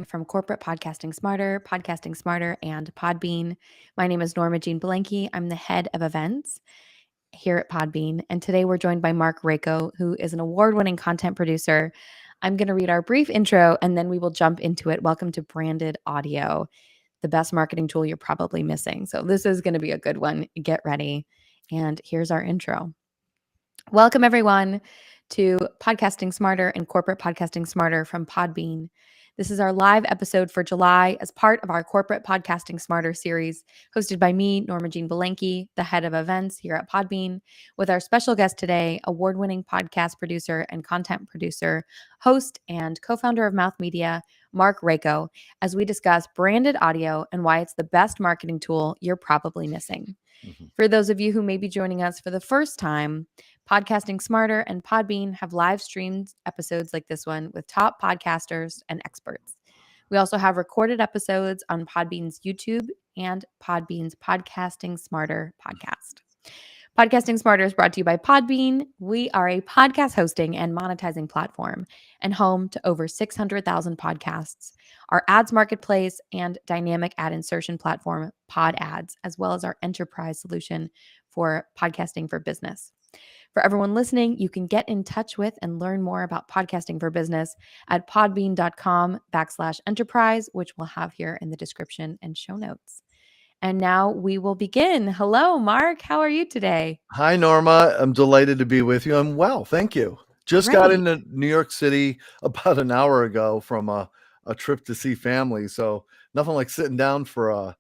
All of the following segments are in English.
from Corporate Podcasting Smarter, and Podbean. My name is Norma Jean Belenke. I'm the head of events here at Podbean. And today we're joined by Marc Raco, who is an award-winning content producer. I'm going to read our brief intro and then we will jump into it. Welcome to Branded Audio, the best marketing tool you're probably missing. So this is going to be a good one. Get ready. And here's our intro. Welcome, everyone, to Podcasting Smarter and Corporate Podcasting Smarter from Podbean. This is our live episode for July as part of our Corporate Podcasting Smarter series, hosted by me, Norma Jean Belenke, the head of events here at Podbean, with our special guest today, award-winning podcast producer and content producer, host, and co-founder of Mouth Media, Marc Raco, as we discuss branded audio and why it's the best marketing tool you're probably missing. For those of you who may be joining us for the first time, Podcasting Smarter and Podbean have live streamed episodes like this one with top podcasters and experts. We also have recorded episodes on Podbean's YouTube and Podbean's Podcasting Smarter podcast. Podcasting Smarter is brought to you by Podbean. We are a podcast hosting and monetizing platform and home to over 600,000 podcasts, our ads marketplace and dynamic ad insertion platform, Pod Ads, as well as our enterprise solution for podcasting for business. For everyone listening, you can get in touch with and learn more about podcasting for business at podbean.com/enterprise, which we'll have here in the description and show notes. And now we will begin. Hello, Marc. How are you today? Hi, Norma. I'm delighted to be with you. I'm well, thank you. Just got Great. into New York City about an hour ago from a trip to see family. So nothing like sitting down for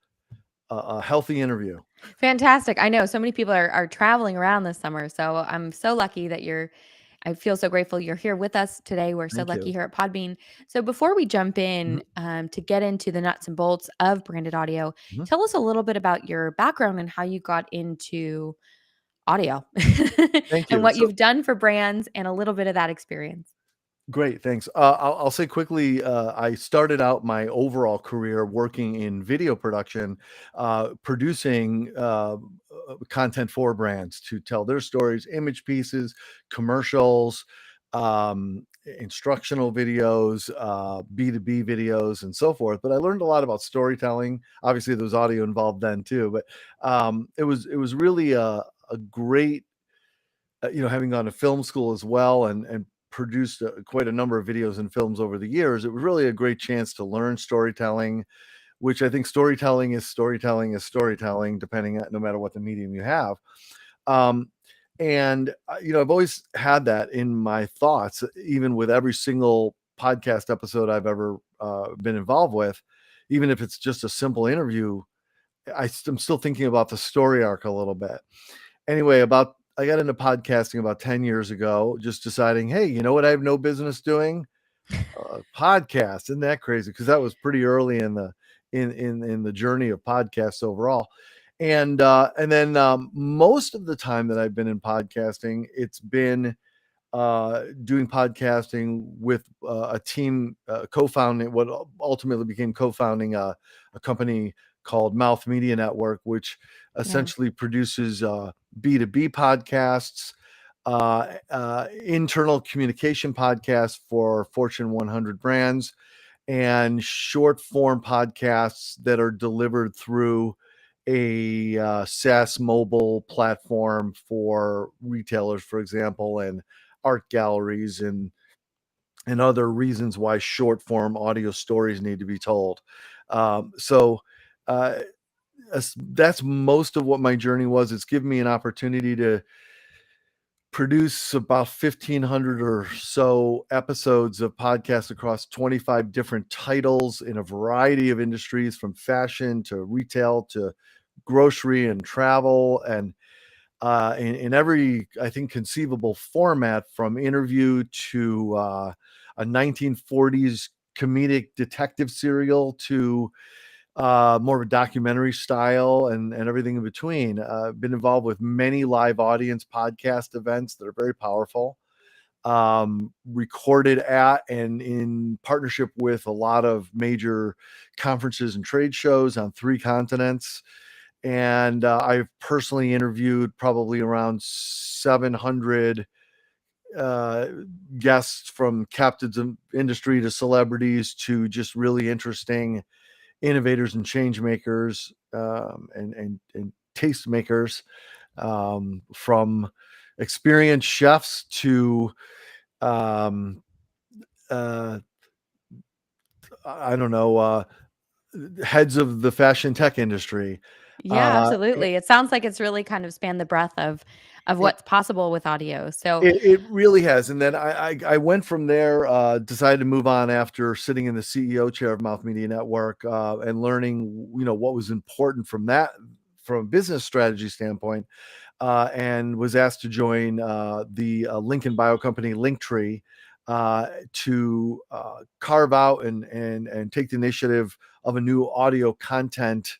a healthy interview. Fantastic. I know so many people are traveling around this summer. So I'm so lucky that I feel so grateful you're here with us today. We're so Thank lucky you. here at Podbean. So before we jump in Mhm. to get into the nuts and bolts of branded audio, Mhm. tell us a little bit about your background and how you got into audio Thank and you. what So you've done for brands and a little bit of that experience. great, thanks. I'll say quickly, I started out my overall career working in video production, producing content for brands to tell their stories, image pieces, commercials, instructional videos, B2B videos, and so forth. But I learned a lot about storytelling. Obviously, there was audio involved then too, but it was really a great having gone to film school as well and produced quite a number of videos and films over the years, it was really a great chance to learn storytelling, which I think storytelling is storytelling, depending on no matter what the medium you have. Um, and I've always had that in my thoughts, even with every single podcast episode I've ever been involved with, even if it's just a simple interview. I'm still thinking about the story arc a little bit. Anyway, about I got into podcasting about 10 years ago, just deciding, hey, you know what I have no business doing? Podcast. Isn't that crazy? Because that was pretty early in the journey of podcasts overall. And then most of the time that I've been in podcasting, it's been doing podcasting with a team, co-founding what ultimately became co-founding a company called Mouth Media Network, which Yeah. essentially produces B2B podcasts, internal communication podcasts for Fortune 100 brands, and short form podcasts that are delivered through a SaaS mobile platform for retailers, for example, and art galleries and other reasons why short form audio stories need to be told. So uh, that's most of what my journey was. It's given me an opportunity to produce about 1,500 or so episodes of podcasts across 25 different titles in a variety of industries, from fashion to retail to grocery and travel, and in every, I think, conceivable format, from interview to a 1940s comedic detective serial to more of a documentary style, and everything in between. Been involved with many live audience podcast events that are very powerful. Recorded at and in partnership with a lot of major conferences and trade shows on 3 continents. And I've personally interviewed probably around 700 uh, guests from captains of industry to celebrities to just really interesting innovators and change makers, and taste makers, from experienced chefs to um, uh, I don't know, heads of the fashion tech industry. Yeah, Uh, absolutely. It sounds like it's really kind of spanned the breadth of it, what's possible with audio. So, it really has. And then I went from there, decided to move on after sitting in the CEO chair of Mouth Media Network, and learning, what was important from that, from a business strategy standpoint, and was asked to join the Lincoln Bio company Linktree, to carve out and take the initiative of a new audio content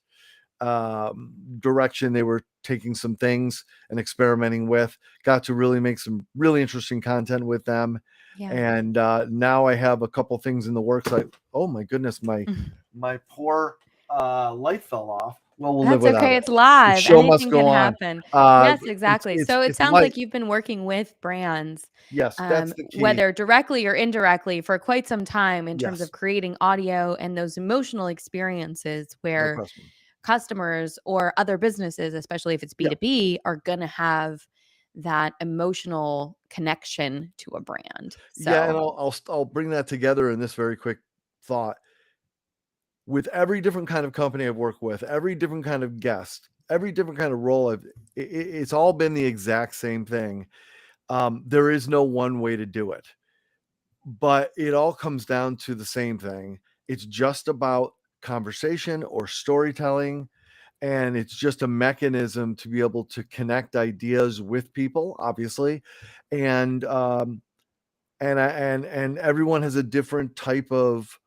direction. They were taking some things and experimenting with, got to really make some really interesting content with them. yeah. And now I have a couple things in the works. Oh my goodness, my poor light fell off. Well, we'll live That's without okay. it. It's The live. show must Anything go can on. happen. Uh, Yes, exactly. So it it's sounds light. like you've been working with brands, Yes, that's the key. whether directly or indirectly, for quite some time in terms Yes, of creating audio and those emotional experiences no where question. customers or other businesses, especially if it's Yeah, B2B, are going to have that emotional connection to a brand. yeah, and So, I'll bring that together in this very quick thought. With every different kind of company I've worked with, every different kind of guest, every different kind of role, it's all been the exact same thing. There is no one way to do it, but it all comes down to the same thing. It's just about conversation or storytelling, and it's just a mechanism to be able to connect ideas with people, obviously, and and everyone has a different type of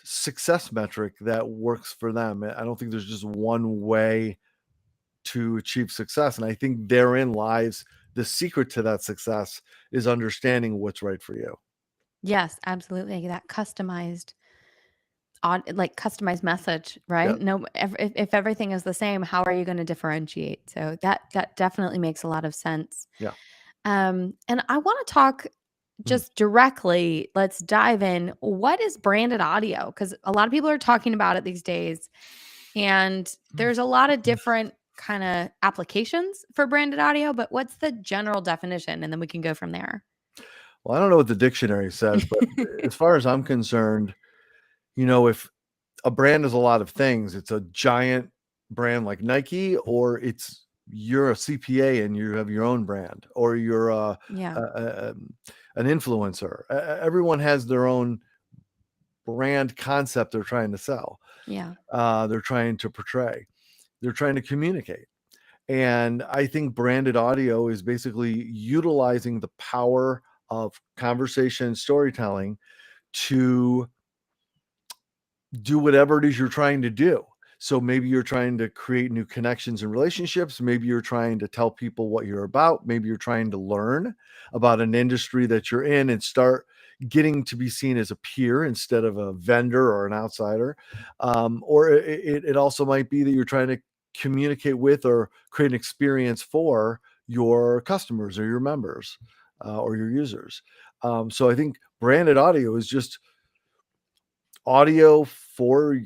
success metric that works for them. I don't think there's just one way to achieve success. And I think therein lies the secret to that success, is understanding what's right for you. yes, absolutely. That customized like customized message, Yeah. right? No, if everything is the same, how are you going to differentiate? So that definitely makes a lot of sense. Yeah. And I want to talk Mm. just directly. Let's dive in. What is branded audio? Because a lot of people are talking about it these days, and there's a lot of different kind of applications for branded audio. But what's the general definition? And then we can go from there. Well, I don't know what the dictionary says, but as far as I'm concerned, if a brand is a lot of things, it's a giant brand like Nike, or you're a CPA and you have your own brand, or you're Yeah, an influencer. Everyone has their own brand concept they're trying to sell. yeah, They're trying to portray. They're trying to communicate. And I think branded audio is basically utilizing the power of conversation and storytelling to do whatever it is you're trying to do. So maybe you're trying to create new connections and relationships. Maybe you're trying to tell people what you're about. Maybe you're trying to learn about an industry that you're in and start getting to be seen as a peer instead of a vendor or an outsider. Or it also might be that you're trying to communicate with or create an experience for your customers or your members, or your users. So I think branded audio is just audio for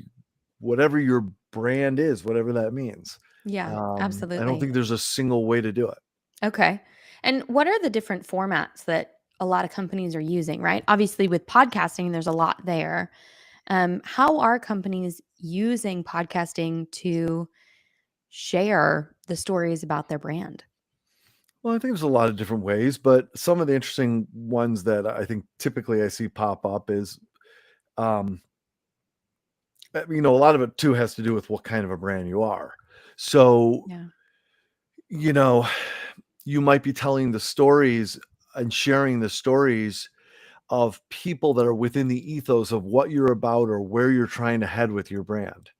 whatever your brand is, whatever that means. yeah, I don't absolutely. think there's a single way to do it. Okay. And what are the different formats that a lot of companies are using, right? Obviously, with podcasting, there's a lot there. How are companies using podcasting to share the stories about their brand? Well, I think there's a lot of different ways, but some of the interesting ones that I think typically I see pop up is, um, a lot of it too has to do with what kind of a brand you are. So, Yeah. you know, you might be telling the stories and sharing the stories of people that are within the ethos of what you're about or where you're trying to head with your brand.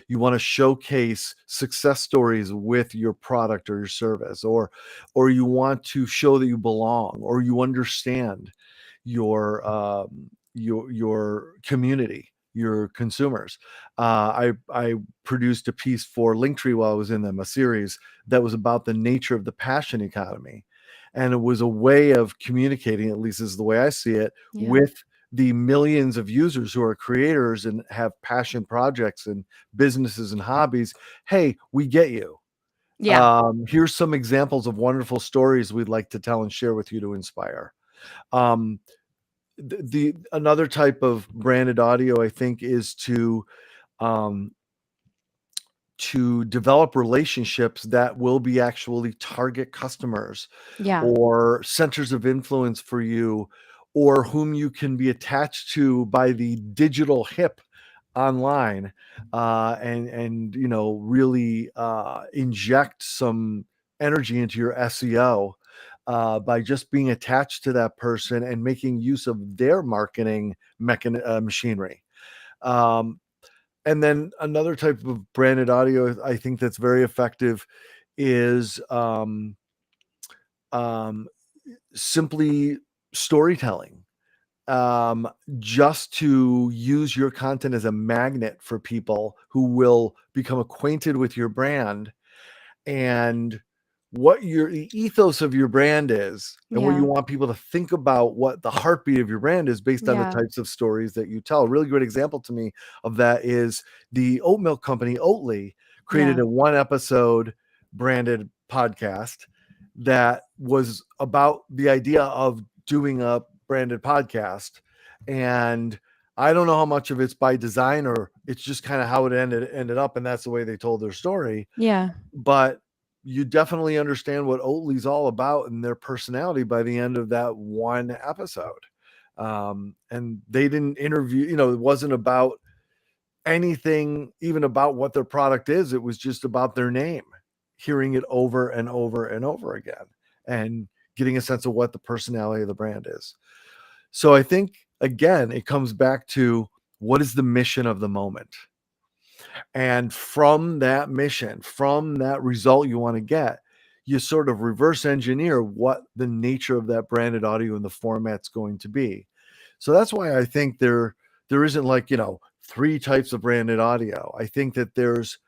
You want to showcase success stories with your product or your service, or you want to show that you belong or you understand your community, your consumers. I produced a piece for Linktree while I was in them, a series that was about the nature of the passion economy. And it was a way of communicating, at least is the way I see it, Yeah. with the millions of users who are creators and have passion projects and businesses and hobbies. Hey, we get you. Yeah. Here's some examples of wonderful stories we'd like to tell and share with you to inspire. Um, the another type of branded audio, I think, is um, to develop relationships that will be actually target customers Yeah. or centers of influence for you, or whom you can be attached to by the digital hip online, and really inject some energy into your SEO by just being attached to that person and making use of their marketing machinery. Um, and then another type of branded audio I think that's very effective is um, simply storytelling, um, just to use your content as a magnet for people who will become acquainted with your brand and what your the ethos of your brand is, and what you Yeah. want people to think about what the heartbeat of your brand is based on the Yeah. types of stories that you tell. A really great example to me of that is the oat milk company Oatly created Yeah. a one episode branded podcast that was about the idea of doing a branded podcast. And I don't know how much of it's by design or it's just kind of how it ended up, and that's the way they told their story. Yeah. But you definitely understand what Oatly's all about and their personality by the end of that one episode. And they didn't interview, it wasn't about anything even about what their product is. It was just about their name, hearing it over and over and over again, and getting a sense of what the personality of the brand is. So I think, again, it comes back to what is the mission of the moment? And from that mission, from that result you want to get, you sort of reverse engineer what the nature of that branded audio and the format's going to be. So that's why I think there isn't like, three types of branded audio. I think that there's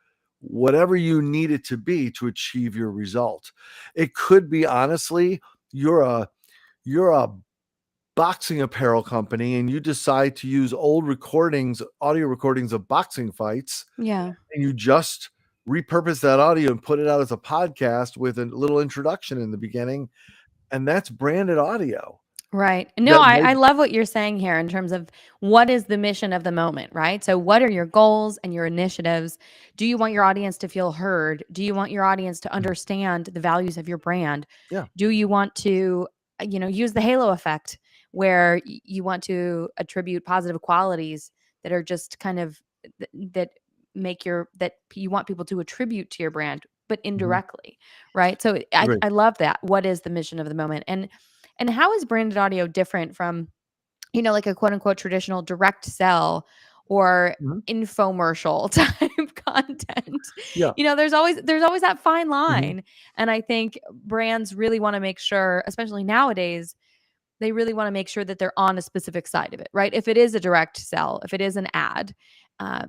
whatever you need it to be to achieve your result. It could be, honestly, you're a boxing apparel company and you decide to use old recordings, audio recordings of boxing fights, Yeah. and you just repurpose that audio and put it out as a podcast with a little introduction in the beginning, and that's branded audio. Right. No, That I might love what you're saying here in terms of what is the mission of the moment, right? So, what are your goals and your initiatives? Do you want your audience to feel heard? Do you want your audience to understand the values of your brand? yeah. Do you want to, use the halo effect where you want to attribute positive qualities that are just kind of that that you want people to attribute to your brand, but Mhm. indirectly, right? So, I, Agreed. I love that. What is the mission of the moment? And how is branded audio different from, like a quote unquote traditional direct sell or Mhm. infomercial type content? Yeah. There's always that fine Mhm. line. And I think brands really want to make sure, especially nowadays, they really want to make sure that they're on a specific side of it, right? If it is a direct sell, if it is an ad,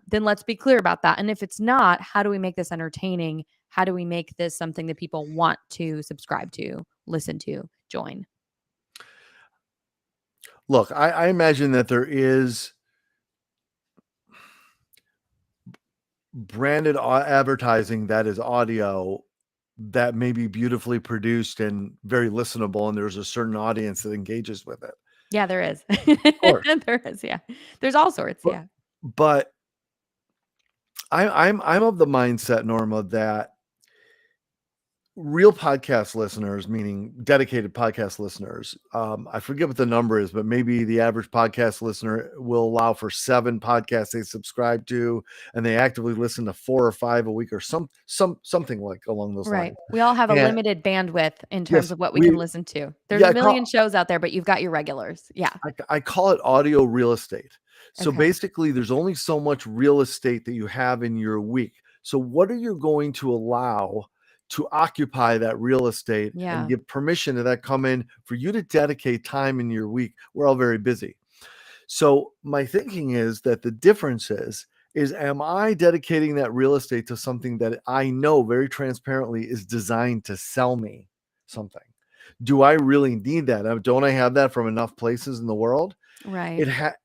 then let's be clear about that. And if it's not, how do we make this entertaining? How do we make this something that people want to subscribe to, listen to, join? Look, I imagine that there is branded advertising that is audio that may be beautifully produced and very listenable, and there's a certain audience that engages with it. Yeah, there is. Of course. There is, yeah. There's all sorts, But yeah. but I'm of the mindset, Norma, that real podcast listeners, meaning dedicated podcast listeners, I forget what the number is, but maybe the average podcast listener will allow for 7 podcasts they subscribe to, and they actively listen to 4 or 5 a week, or something like along those Right. lines. We all have a And limited bandwidth in terms yes, of what we can we listen to. There's yeah, a million shows out there, but you've got your regulars. Yeah. I call it audio real estate. So Okay. basically, there's only so much real estate that you have in your week. So what are you going to allow to occupy that real estate and Yeah. give permission to that come in for you to dedicate time in your week? We're all very busy. So my thinking is that the difference is am I dedicating that real estate to something that I know very transparently is designed to sell me something? Do I really need that? Don't I have that from enough places in the world? Right. It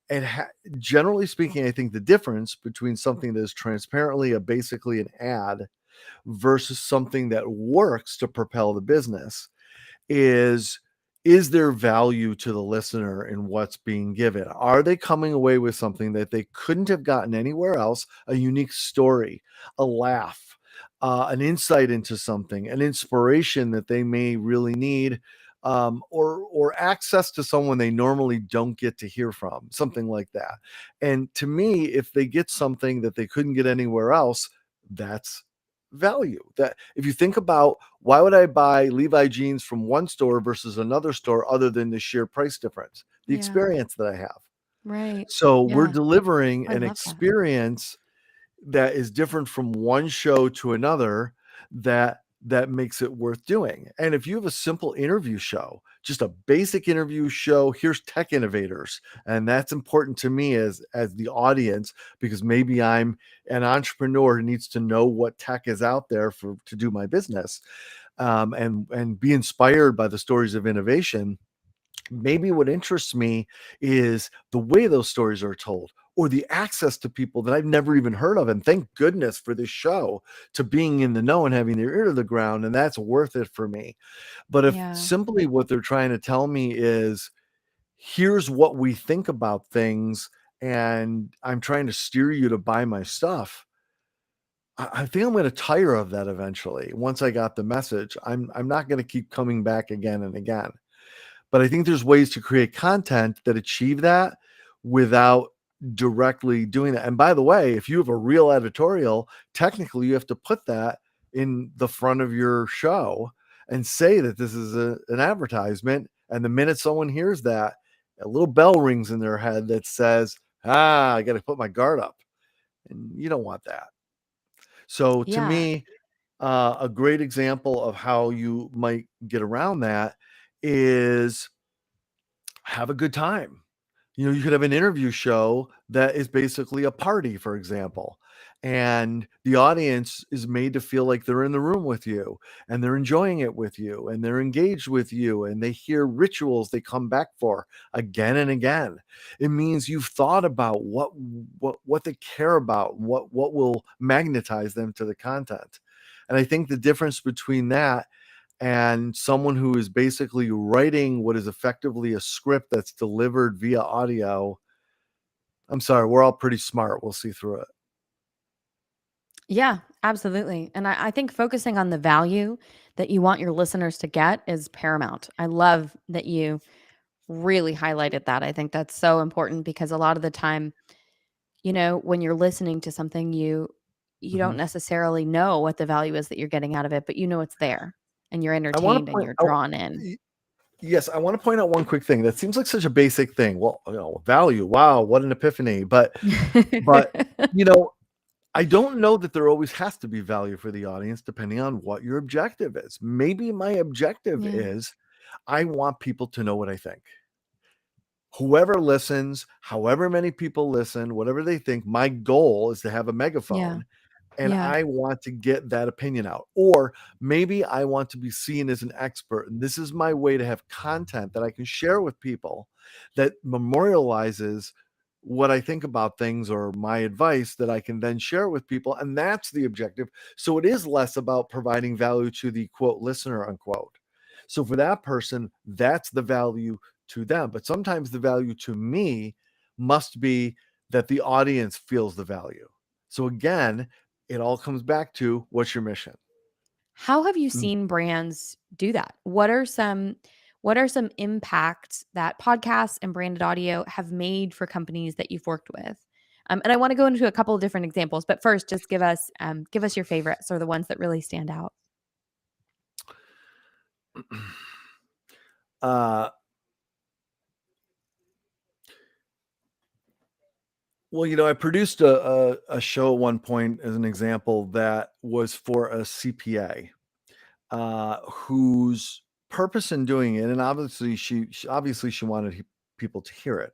generally speaking, I think the difference between something that is transparently basically an ad versus something that works to propel the business is there value to the listener in what's being given? Are they coming away with something that they couldn't have gotten anywhere else? A unique story, a laugh, an insight into something, an inspiration that they may really need, or access to someone they normally don't get to hear from, something like that. And to me, if they get something that they couldn't get anywhere else, that's value. That if you think about, why would I buy Levi jeans from one store versus another store other than the sheer price difference, the Yeah. experience that I have? Right. So we're Yeah. delivering I an love that. experience that is different from one show to another, that makes it worth doing. And if you have a simple interview show, just a basic interview show, here's tech innovators, and that's important to me as the audience, because maybe I'm an entrepreneur who needs to know what tech is out there for to do my business, and be inspired by the stories of innovation. Maybe what interests me is the way those stories are told, or the access to people that I've never even heard of. And thank goodness for this show, to being in the know and having their ear to the ground. And that's worth it for me. But if Yeah. simply what they're trying to tell me is, here's what we think about things, and I'm trying to steer you to buy my stuff, I think I'm going to tire of that eventually. Once I got the message, I'm not going to keep coming back again and again. But I think there's ways to create content that achieve that without directly doing that. And by the way, if you have a real editorial, technically you have to put that in the front of your show and say that this is an advertisement. And the minute someone hears that, a little bell rings in their head that says, I got to put my guard up. And you don't want that. So to Yeah. me, a great example of how you might get around that is have a good time. You could have an interview show that is basically a party, for example, and the audience is made to feel like they're in the room with you, and they're enjoying it with you, and they're engaged with you, and they hear rituals they come back for again and again. It means you've thought about what they care about, what will magnetize them to the content. And I think the difference between that and someone who is basically writing what is effectively a script that's delivered via audio, I'm sorry, we're all pretty smart. We'll see through it. Yeah, absolutely. And I think focusing on the value that you want your listeners to get is paramount. I love that you really highlighted that. I think that's so important because a lot of the time, when you're listening to something, you don't Mhm. necessarily know what the value is that you're getting out of it, but you know it's there and you're I want to entertained and point you're out, drawn in. yes, I want to point out one quick thing that seems like such a basic thing. Well, value. Wow, what an epiphany. But you know, I don't know that there always has to be value for the audience, depending on what your objective is. Maybe my objective Yeah. is, I want people to know what I think. Whoever listens, however many people listen, whatever they think, my goal is to have a Yeah. megaphone, and Yeah. I want to get that opinion out. Or maybe I want to be seen as an expert, and this is my way to have content that I can share with people that memorializes what I think about things, or my advice that I can then share with people. And that's the objective. So it is less about providing value to the quote listener, unquote. So for that person, that's the value to them. But sometimes the value to me must be that the audience feels the value. So again, it all comes back to, what's your mission? How have you Mm. seen brands do that? What are some impacts that podcasts and branded audio have made for companies that you've worked with? And I want to go into a couple of different examples, but first, just give us your favorites or the ones that really stand out. Uh, well, I produced a show at one point, as an example, that was for a CPA, whose purpose in doing it, and obviously she wanted people to hear it,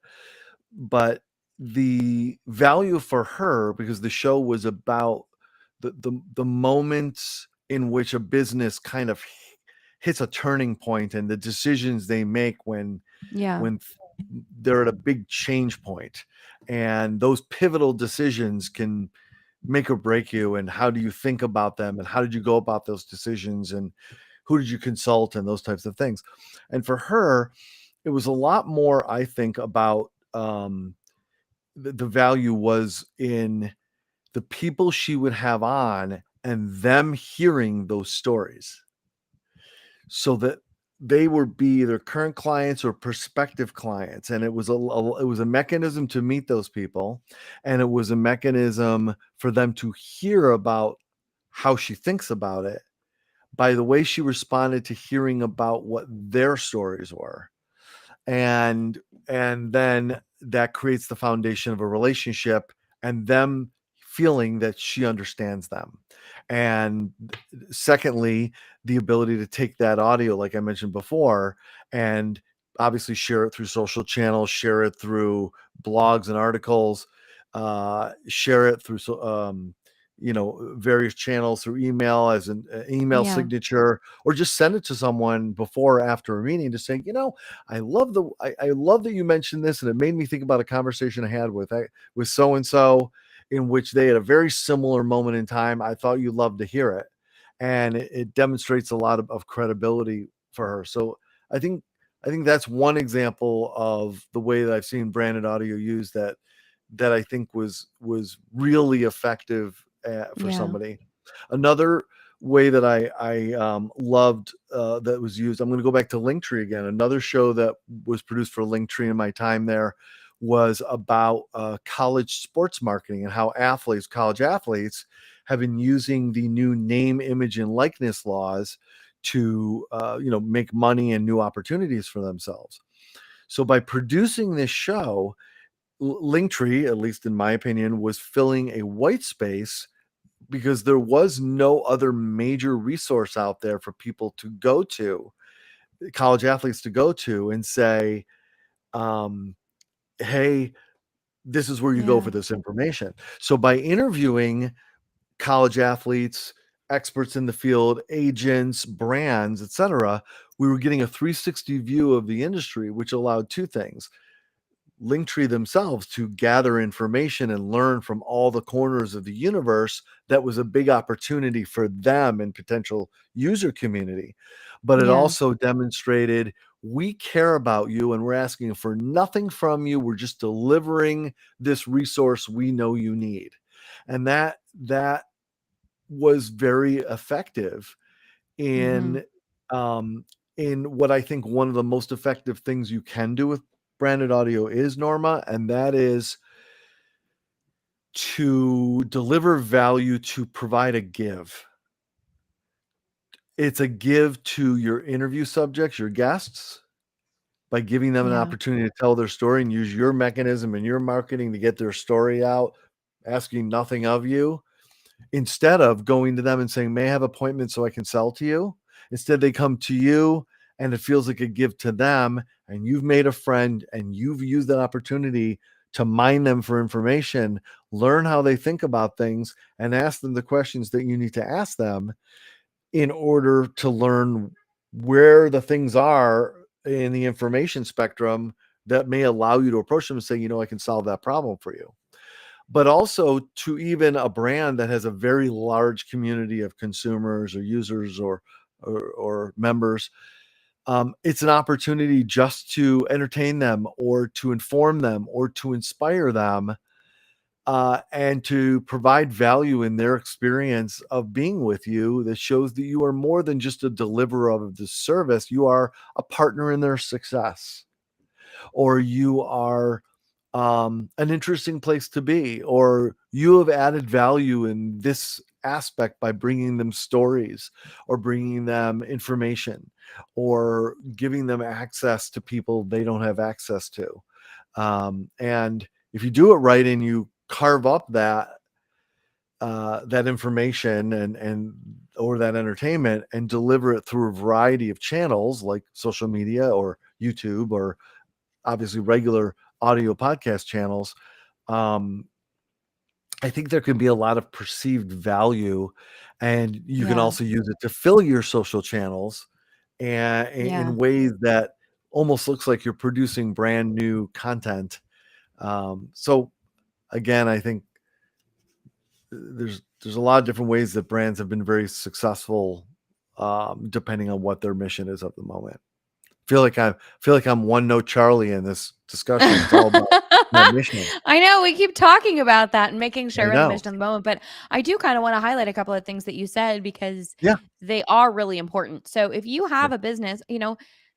but the value for her, because the show was about the moments in which a business kind of hits a turning point, and the decisions they make Yeah. when they're at a big change point, and those pivotal decisions can make or break you, and how do you think about them, and how did you go about those decisions, and who did you consult, and those types of things. And for her, it was a lot more, I think, about the value was in the people she would have on and them hearing those stories, so that they would be either current clients or prospective clients. And it was it was a mechanism to meet those people, and it was a mechanism for them to hear about how she thinks about it by the way she responded to hearing about what their stories were. And then that creates the foundation of a relationship, and them feeling that she understands them. And secondly, the ability to take that audio, like I mentioned before, and obviously share it through social channels, share it through blogs and articles, share it through various channels, through email as an email Yeah. signature, or just send it to someone before or after a meeting to say, I love that you mentioned this, and it made me think about a conversation I had with so and so, in which they had a very similar moment in time. I thought you'd love to hear it, and it demonstrates a lot of credibility for her. So I think I think that's one example of the way that I've seen branded audio used that I think was really effective for Yeah. somebody. Another way that I loved that was used. I'm going to go back to Linktree again. Another show that was produced for Linktree in my time there was about college sports marketing, and how college athletes, have been using the new name, image, and likeness laws to make money and new opportunities for themselves. So by producing this show, Linktree, at least in my opinion, was filling a white space, because there was no other major resource out there for people to go to, college athletes to go to and say, um, hey, this is where you go Yeah. for this information. So by interviewing college athletes, experts in the field, agents, brands, etc., we were getting a 360 view of the industry, which allowed two things: Linktree themselves to gather information and learn from all the corners of the universe. That was a big opportunity for them and potential user community. But it Yeah. also demonstrated, we care about you, and we're asking for nothing from you. We're just delivering this resource we know you need. And that was very effective Mhm. in um, in what I think one of the most effective things you can do with branded audio is, Norma, and that is to deliver value, to provide a give. It's a give to your interview subjects, your guests, by giving them an Yeah. opportunity to tell their story and use your mechanism and your marketing to get their story out, asking nothing of you. Instead of going to them and saying, may I have appointments so I can sell to you? Instead, they come to you, and it feels like a give to them, and you've made a friend, and you've used that opportunity to mine them for information, learn how they think about things, and ask them the questions that you need to ask them in order to learn where the things are in the information spectrum that may allow you to approach them and say, I can solve that problem for you. But also to even a brand that has a very large community of consumers or users or members, it's an opportunity just to entertain them, or to inform them, or to inspire them, and to provide value in their experience of being with you, that shows that you are more than just a deliverer of the service. You are a partner in their success, or you are an interesting place to be, or you have added value in this aspect by bringing them stories, or bringing them information, or giving them access to people they don't have access to. And if you do it right, and you carve up that information and or that entertainment, and deliver it through a variety of channels like social media or YouTube, or obviously regular audio podcast channels, um, I think there can be a lot of perceived value, and you can Yeah. also use it to fill your social channels, and Yeah. in ways that almost looks like you're producing brand new content. So again, I think there's a lot of different ways that brands have been very successful, depending on what their mission is at the moment. I feel like I'm one note Charlie in this discussion. It's all about that mission. I know we keep talking about that and making sure I we're in the know. mission of the moment, but I do kind of want to highlight a couple of things that you said because Yeah. they are really important. So if you Yeah. have a business,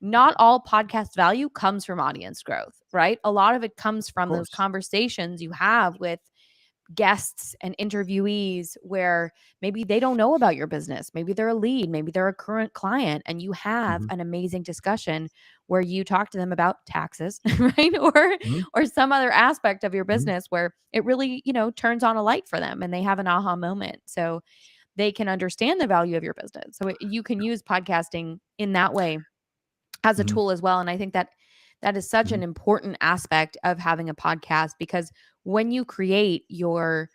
not all podcast value comes from audience growth, right? A lot of it comes Of from those course. conversations you have with guests and interviewees where maybe they don't know about your business. Maybe they're a lead, maybe they're a current client, and you have Mhm. an amazing discussion where you talk to them about taxes, right? Or Mhm. or some other aspect of your Mhm. business where it really, turns on a light for them and they have an aha moment. So they can understand the value of your business. So you can use podcasting in that way as a Mhm. tool as well. And I think that that is such Mhm. an important aspect of having a podcast because when you create your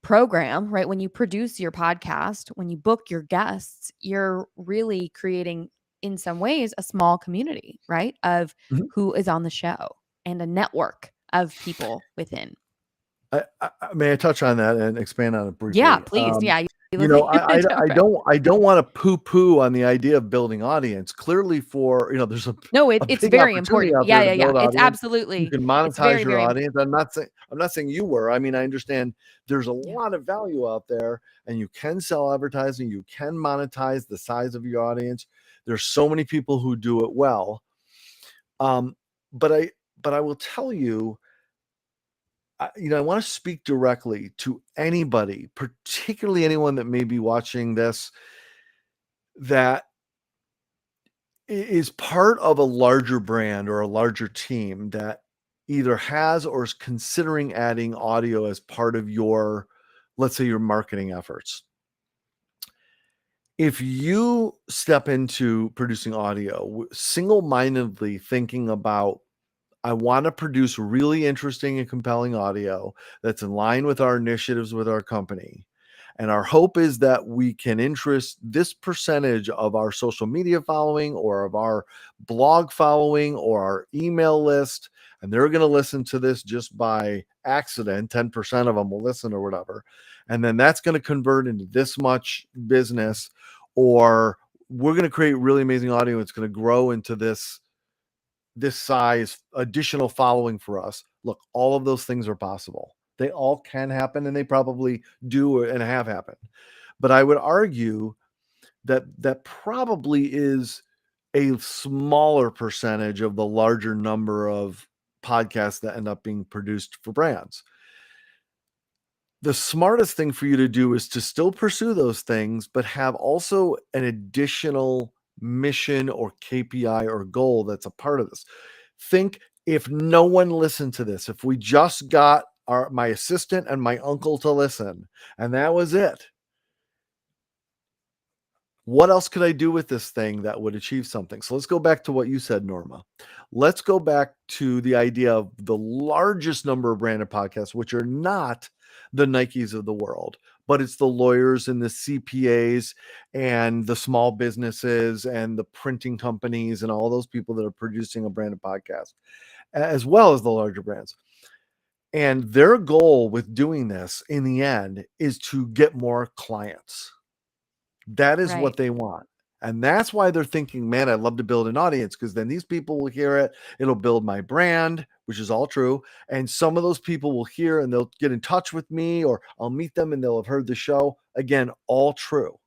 program, right, when you produce your podcast, when you book your guests, you're really creating, in some ways, a small community, right, of Mhm. who is on the show and a network of people within. May I touch on that and expand on it Yeah, briefly? please. Yeah, you You look know, like you're I gonna I jump I right. don't I don't wanna poo-poo on the idea of building audience. Clearly there's a No, a it's big very opportunity important. out Yeah, there to yeah, yeah. build It's audience. You absolutely, can it's monetize very, your very audience. I'm not saying you were. I mean, I understand there's a yeah. lot of value out there, and you can sell advertising, you can monetize the size of your audience. There's so many people who do it well. Um, but I will tell you, I want to speak directly to anybody, particularly anyone that may be watching this, that is part of a larger brand or a larger team that either has or is considering adding audio as part of your, let's say, your marketing efforts. If you step into producing audio single-mindedly thinking about, I want to produce really interesting and compelling audio that's in line with our initiatives with our company. And our hope is that we can interest this percentage of our social media following or of our blog following or our email list. And they're going to listen to this just by accident. 10% of them will listen or whatever. And then that's going to convert into this much business, or we're going to create really amazing audio. It's going to grow into this size additional following for us. Look, all of those things are possible. They all can happen, and they probably do and have happened. But I would argue that that probably is a smaller percentage of the larger number of podcasts that end up being produced for brands. The smartest thing for you to do is to still pursue those things, but have also an additional mission or KPI or goal that's a part of this. Think, if no one listened to this, if we just got my assistant and my uncle to listen, and that was it, what else could I do with this thing that would achieve something? So let's go back to what you said, Norma. Let's go back to the idea of the largest number of branded podcasts, which are not the Nikes of the world, but it's the lawyers and the CPAs and the small businesses and the printing companies and all those people that are producing a branded podcast, as well as the larger brands. And their goal with doing this in the end is to get more clients. That is Right. what they want. And that's why they're thinking, man, I'd love to build an audience, because then these people will hear it. It'll build my brand, which is all true. And some of those people will hear and they'll get in touch with me, or I'll meet them and they'll have heard the show. Again, all true.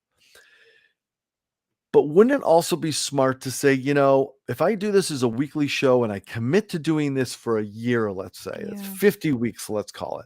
But wouldn't it also be smart to say, if I do this as a weekly show and I commit to doing this for a year, let's say, it's Yeah. 50 weeks, let's call it.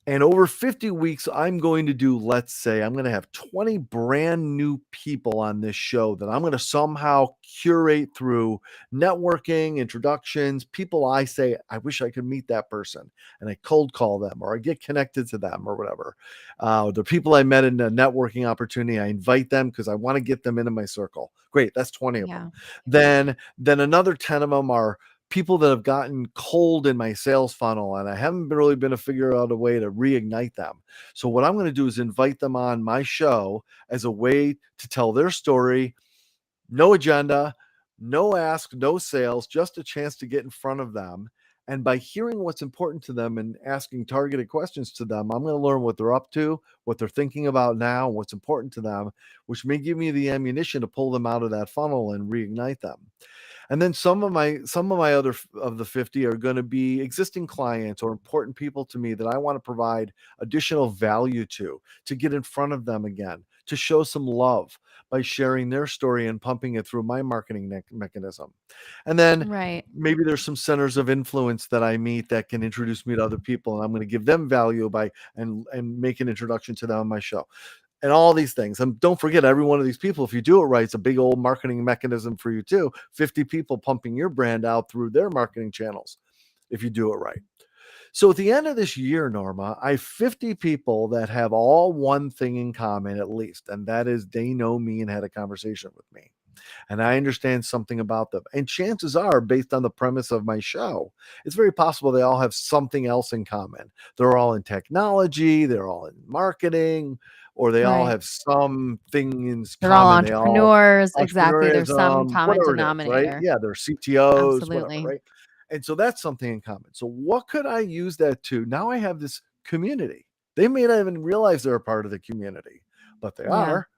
And over 50 weeks, I'm going to do, let's say, I'm going to have 20 brand new people on this show that I'm going to somehow curate through networking, introductions, people I say, I wish I could meet that person. And I cold call them, or I get connected to them, or whatever. The people I met in a networking opportunity, I invite them because I want to get them into my circle. Great. That's 20 of them. Yeah. Then another 10 of them are people that have gotten cold in my sales funnel, and I haven't really been able to figure out a way to reignite them. So what I'm going to do is invite them on my show as a way to tell their story, No agenda, no ask, no sales, just a chance to get in front of them. And by hearing what's important to them and asking targeted questions to them, I'm going to learn what they're up to, what they're thinking about now, what's important to them, which may give me the ammunition to pull them out of that funnel and reignite them. And then some of my other of the 50 are going to be existing clients or important people to me that I want to provide additional value to get in front of them again, to show some love by sharing their story and pumping it through my marketing mechanism. And then Right. maybe there's some centers of influence that I meet that can introduce me to other people, and I'm going to give them value by and make an introduction to them on my show and all these things. And don't forget, every one of these people, if you do it right, it's a big old marketing mechanism for you too. 50 people pumping your brand out through their marketing channels if you do it right. So at the end of this year, Norma, I have 50 people that have all one thing in common at least, and that is they know me and had a conversation with me. And I understand something about them. And chances are, based on the premise of my show, it's very possible they all have something else in common. They're all in technology, they're all in marketing, or they all Right. have something in They're all common. They all entrepreneurs. Exactly. There's some entrepreneurism, common whatever it is, right? denominator. Yeah, they're CTOs, whatever, Absolutely. right? And so that's something in common. So what could I use that to? Now I have this community. They may not even realize they're a part of the community, but they Yeah. are.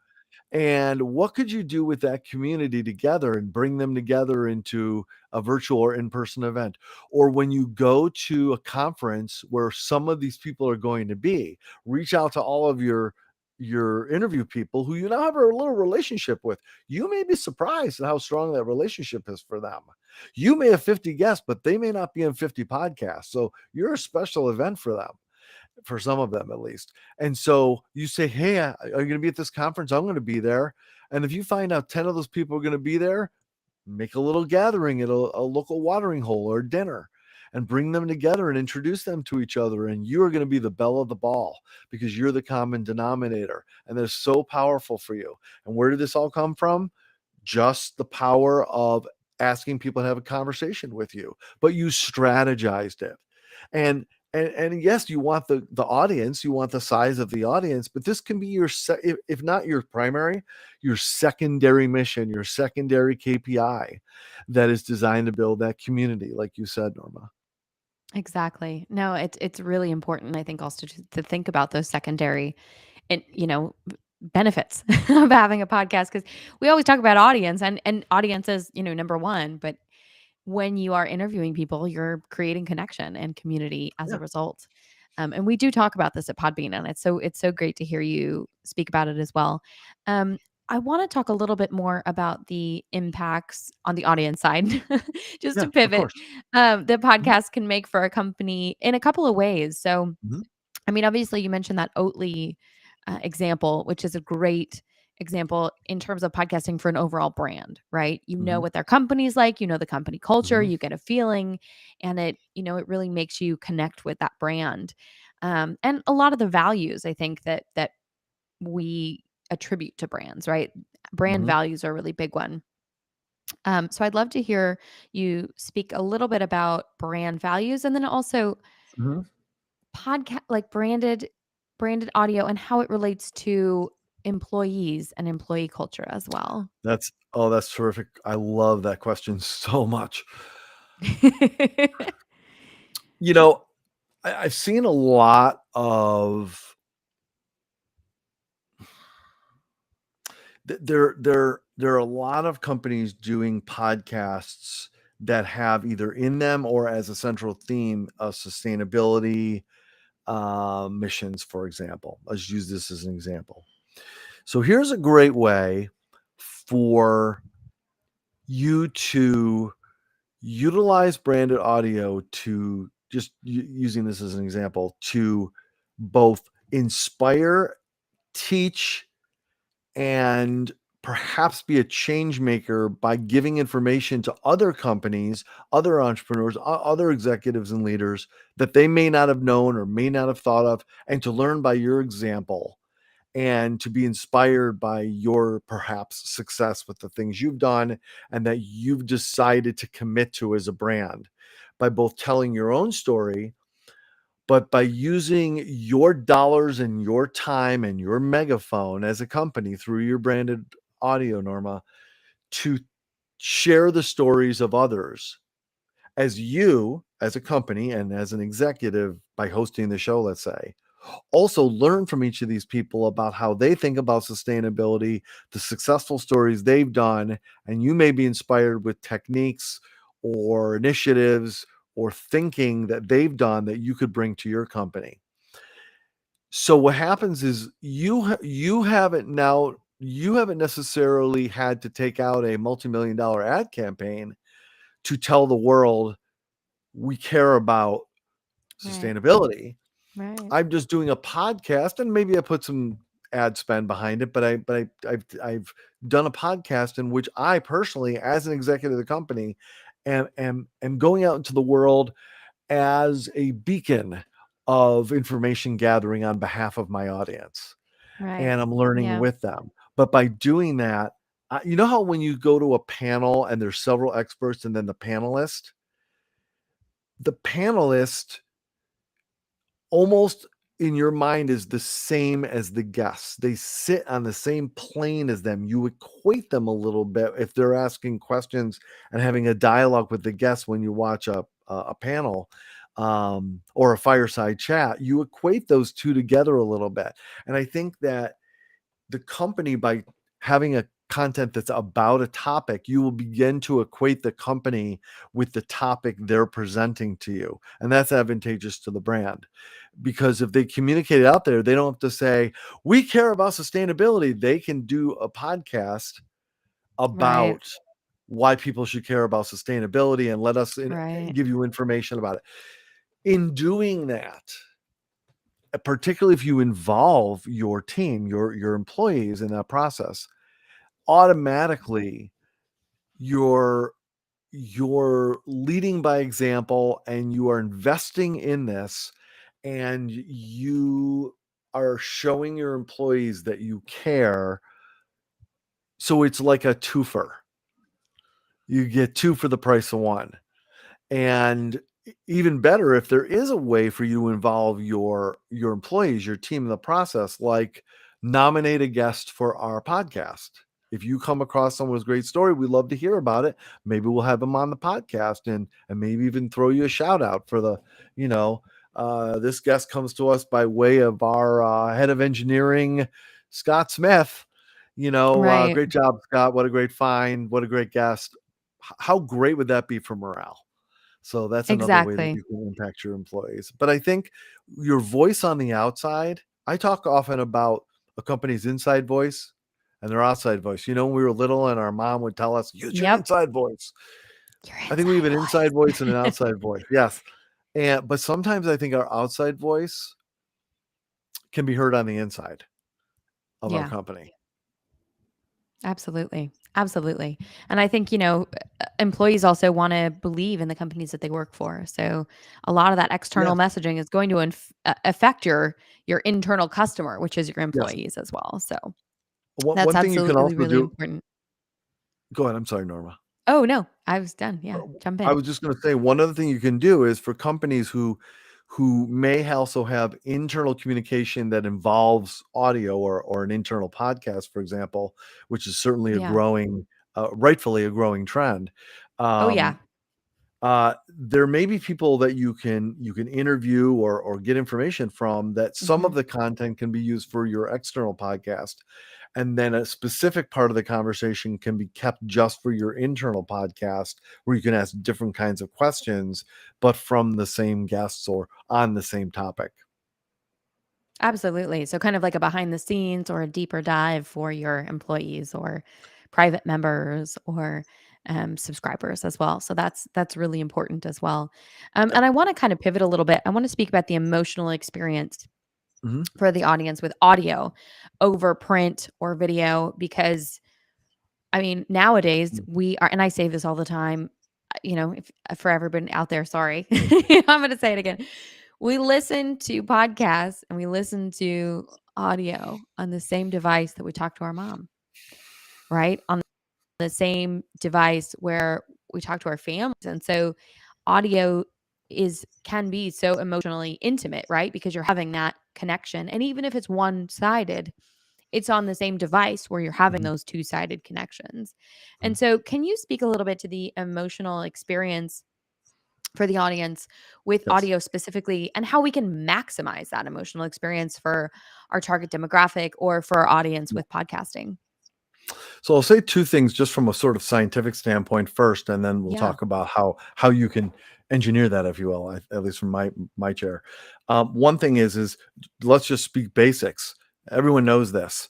And what could you do with that community together and bring them together into a virtual or in-person event? Or when you go to a conference where some of these people are going to be, reach out to all of your interview people who you now have a little relationship with. You may be surprised at how strong that relationship is for them. You may have 50 guests, but they may not be in 50 podcasts. So you're a special event for them, for some of them at least. And so you say, hey, are you going to be at this conference? I'm going to be there. And if you find out 10 of those people are going to be there, make a little gathering at a local watering hole or dinner and bring them together and introduce them to each other. And you are going to be the belle of the ball because you're the common denominator. And they're so powerful for you. And where did this all come from? Just the power of asking people to have a conversation with you, but you strategized it. And and yes, you want the audience, you want the size of the audience, but this can be your if not your primary, your secondary mission, your secondary KPI that is designed to build that community, like you said, Norma. Exactly. No, it's really important, I think, also to think about those secondary and benefits of having a podcast, because we always talk about audience, and audience is number one, but when you are interviewing people, you're creating connection and community as a Yeah. result. And we do talk about this at Podbean, and it's so great to hear you speak about it as well. Um, I want to talk a little bit more about the impacts on the audience side, just Yeah, to of pivot. course. The Mhm, podcast can make for a company in a couple of ways. So, mhm. I mean, obviously, you mentioned that Oatly example, which is a great example in terms of podcasting for an overall brand, right? You know Mhm, what their company's like, you know the company culture, mhm, you get a feeling, and it really makes you connect with that brand. And a lot of the values, I think that we attribute to brands, right? Brand mhm, values are a really big one. So I'd love to hear you speak a little bit about brand values, and then also mhm. podcast, like branded audio, and how it relates to employees and employee culture as well. That's terrific. I love that question so much. You know, I've seen a lot of there are a lot of companies doing podcasts that have either in them or as a central theme of sustainability missions, for example. Let's use this as an example. So here's a great way for you to utilize branded audio to just using this as an example to both inspire, teach, and perhaps be a change maker by giving information to other companies, other entrepreneurs, other executives and leaders that they may not have known or may not have thought of, and to learn by your example and to be inspired by your perhaps success with the things you've done and that you've decided to commit to as a brand by both telling your own story, but by using your dollars and your time and your megaphone as a company through your branded audio, Norma, to share the stories of others as you, as a company and as an executive, by hosting the show, let's say, also learn from each of these people about how they think about sustainability, the successful stories they've done, and you may be inspired with techniques or initiatives or thinking that they've done that you could bring to your company. So what happens is you haven't necessarily had to take out a multi-million-dollar ad campaign to tell the world we care about Right. sustainability. Right. I'm just doing a podcast, and maybe I put some ad spend behind it, but I've done a podcast in which I personally, as an executive of the company, am going out into the world as a beacon of information gathering on behalf of my audience, Right. and I'm learning Yeah. with them. But by doing that, you know how when you go to a panel and there's several experts and then the panelist almost in your mind is the same as the guests. They sit on the same plane as them. You equate them a little bit if they're asking questions and having a dialogue with the guests when you watch a panel or a fireside chat. You equate those two together a little bit, and I think that the company, by having a content that's about a topic, you will begin to equate the company with the topic they're presenting to you, and that's advantageous to the brand. Because if they communicate it out there, they don't have to say, we care about sustainability. They can do a podcast Right. about why people should care about sustainability and let us Right. give you information about it. In doing that, particularly if you involve your team, your employees in that process, automatically you're you're leading by example, and you are investing in this, and you are showing your employees that you care. So it's like a twofer. You get two for the price of one. And even better, if there is a way for you to involve your employees, your team in the process, like nominate a guest for our podcast. If you come across someone's great story, we'd love to hear about it. Maybe we'll have them on the podcast, and maybe even throw you a shout out for the, you know, this guest comes to us by way of our head of engineering, Scott Smith. Right. Great job, Scott. What a great find. What a great guest. How great would that be for morale? So that's another way that Exactly. you can impact your employees. But I think your voice on the outside, I talk often about a company's inside voice and their outside voice. When we were little and our mom would tell us, use your Yep. inside voice. Your I think we have inside an inside voice and an voice. outside voice. Yes. But sometimes I think our outside voice can be heard on the inside of our Yeah. company. Absolutely. Absolutely. And I think, employees also want to believe in the companies that they work for. So a lot of that external Yes. messaging is going to affect your internal customer, which is your Yes. employees as well. So that's One thing you can absolutely also really do. important. Go ahead. I'm sorry, Norma. Oh, no, I was done. Yeah. Jump I in. was just going to say one other thing you can do is for companies who may also have internal communication that involves audio or an internal podcast, for example, which is certainly Yeah. rightfully a growing trend. Oh, yeah. Um, there may be people that you can interview or get information from, that some Hmm. of the content can be used for your external podcast, and then a specific part of the conversation can be kept just for your internal podcast, where you can ask different kinds of questions, but from the same guests or on the same topic. Absolutely. So kind of like a behind the scenes or a deeper dive for your employees or private members or subscribers as well. So that's really important as well. Yep. And I want to kind of pivot a little bit. I want to speak about the emotional experience Mhm. for the audience with audio over print or video, because I mean, nowadays Mm. we are, and I say this all the time, if for everybody out there, sorry, I'm going to say it again. We listen to podcasts and we listen to audio on the same device that we talk to our mom, right? On the same device where we talk to our families. And so audio can be so emotionally intimate, right? Because you're having that connection. And even if it's one-sided, it's on the same device where you're having Mhm. those two-sided connections. And Mhm. so can you speak a little bit to the emotional experience for the audience with Yes. audio specifically, and how we can maximize that emotional experience for our target demographic or for our audience Yeah. with podcasting? So I'll say two things just from a sort of scientific standpoint first, and then we'll Yeah. talk about how you can engineer that, if you will, at least from my chair. One thing is let's just speak basics. Everyone knows this.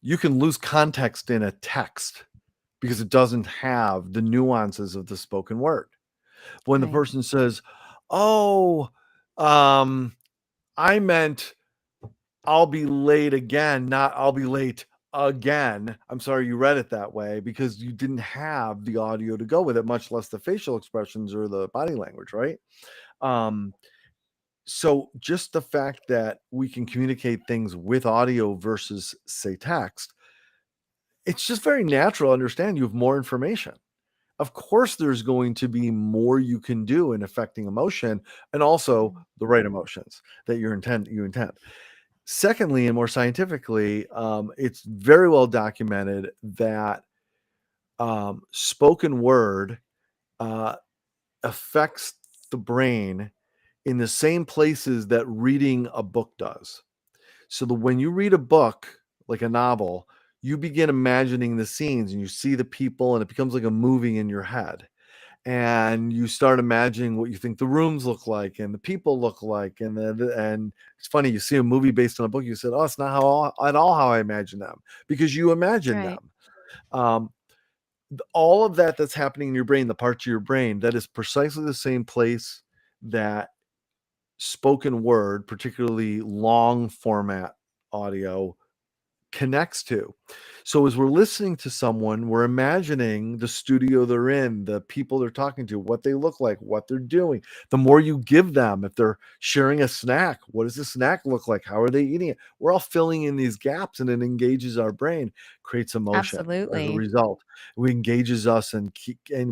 You can lose context in a text because it doesn't have the nuances of the spoken word. When the Right. person says, "Oh, um, I meant I'll be late again, not I'll be late again." I'm sorry you read it that way because you didn't have the audio to go with it, much less the facial expressions or the body language, right? Um, so just the fact that we can communicate things with audio versus say text, it's just very natural to understand you have more information. Of course, there's going to be more you can do in affecting emotion and also Mhm. the right emotions that you intend. Secondly, and more scientifically, it's very well documented that spoken word uh, affects the brain in the same places that reading a book does. So when you read a book, like a novel, you begin imagining the scenes and you see the people, and it becomes like a movie in your head. And you start imagining what you think the rooms look like and the people look like, and it's funny, you see a movie based on a book, you said, "Oh, it's not how at all how I imagine them," because you imagine Right. them. Um, all of that that's happening in your brain, the parts of your brain, that is precisely the same place that spoken word, particularly long format audio, connects to. So as we're listening to someone, we're imagining the studio they're in, the people they're talking to, what they look like, what they're doing. The more you give them, if they're sharing a snack, what does the snack look like? How are they eating it? We're all filling in these gaps, and it engages our brain, creates emotion as a Absolutely. result. It engages us, and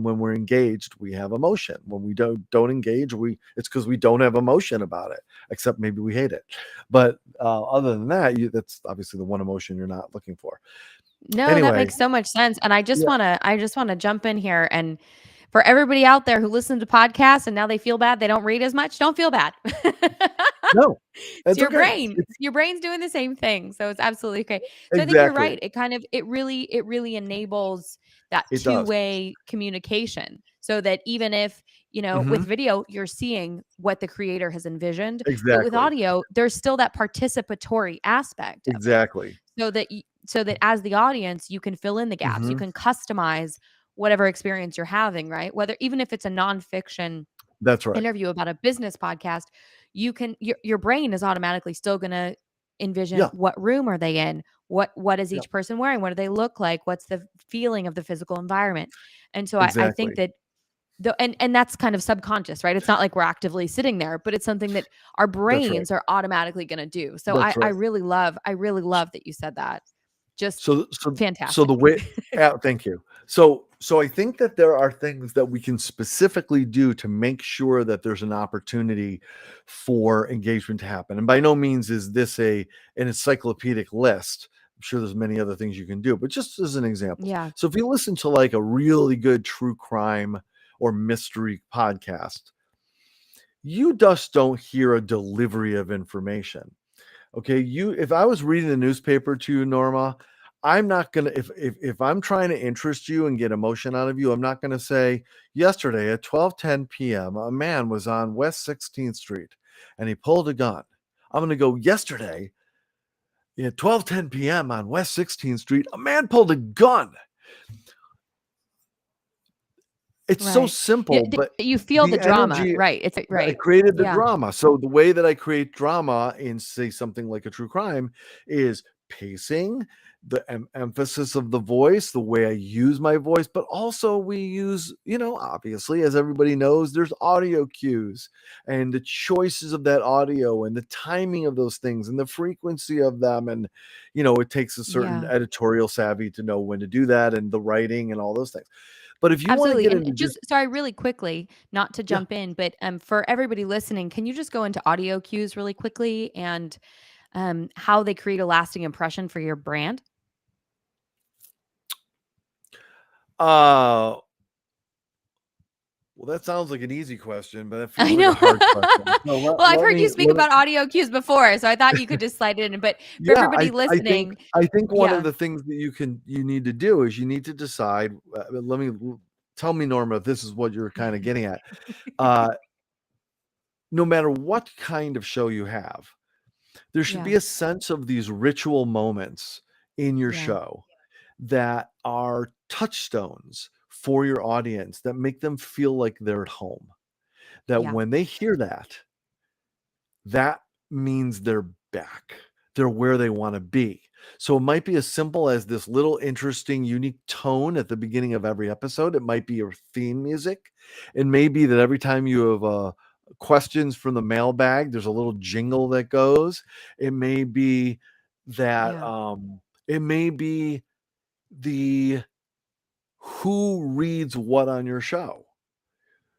when we're engaged, we have emotion. When we don't engage, it's because we don't have emotion about it, except maybe we hate it. But other than that, that's obviously the one emotion you're not looking for. No, that Anyway, makes so much sense. And yeah, I just wanna jump in here, and for everybody out there who listen to podcasts and now they feel bad they don't read as much, don't feel bad. no, It's it's your okay. brain. Your brain's doing the same thing, so it's absolutely okay. So I think you're Exactly. right. It really enables that It does. two-way communication, so that even if, with Mhm. video, you're seeing what the creator has envisioned, but with Exactly. audio, there's still that participatory aspect of it. Exactly. So that as the audience, you can fill in the gaps. You Mhm. can customize whatever experience you're having, right? Whether even if it's a nonfiction That's right. interview about a business podcast, your brain is automatically still going to envision Yeah, what room are they in, what is yeah, each person wearing, what do they look like, what's the feeling of the physical environment. And so I think exactly. that and that's kind of subconscious, right? It's not like we're actively sitting there, but it's something that our That's right. brains are automatically going to do. So I That's I right. really love I really love that you said that. Just So the fantastic. way thank you. So I think that there are things that we can specifically do to make sure that there's an opportunity for engagement to happen. And by no means is this an encyclopedic list. I'm sure there's many other things you can do, but just as an example. Yeah. So if you listen to like a really good true crime or mystery podcast, you just don't hear a delivery of information. Okay, if I was reading the newspaper to you, Norma, I'm not gonna if I'm trying to interest you and get emotion out of you, I'm not gonna say yesterday at 12:10 p.m. a man was on West 16th Street and he pulled a gun. I'm gonna go yesterday at 12:10 p.m. on West 16th Street, a man pulled a gun. It's so Right. You, simple, but you feel the the drama, energy right? It's I right. created the Yeah. drama. So the way that I create drama in, say, something like a true crime is pacing, the emphasis of the voice, the way I use my voice, but also we use, obviously, as everybody knows, there's audio cues and the choices of that audio and the timing of those things and the frequency of them. And, it takes a certain Yeah. editorial savvy to know when to do that and the writing and all those things. But if you want to Absolutely. get And into just just, sorry, really quickly, not to yeah, jump in, but for everybody listening, can you just go into audio cues really quickly and how they create a lasting impression for your brand? Uh, well, that sounds like an easy question, but it feels I like a know. hard question. So Well, I've heard you speak about audio cues before, so I thought you could just slide it in. But for yeah, everybody I think listening, I think one of yeah, the things that you need to do is you need to decide. Tell me, Norma, if this is what you're kind of getting at. Uh, no matter what kind of show you have, there should yeah, be a sense of these ritual moments in your yeah, show that are touchstones for your audience that make them feel like they're at home. That yeah, when they hear that, that means they're back. They're where they want to be. So it might be as simple as this little interesting, unique tone at the beginning of every episode. It might be your theme music. It may be that every time you have questions from the mailbag, there's a little jingle that goes. It may be that yeah, it may be the who reads what on your show.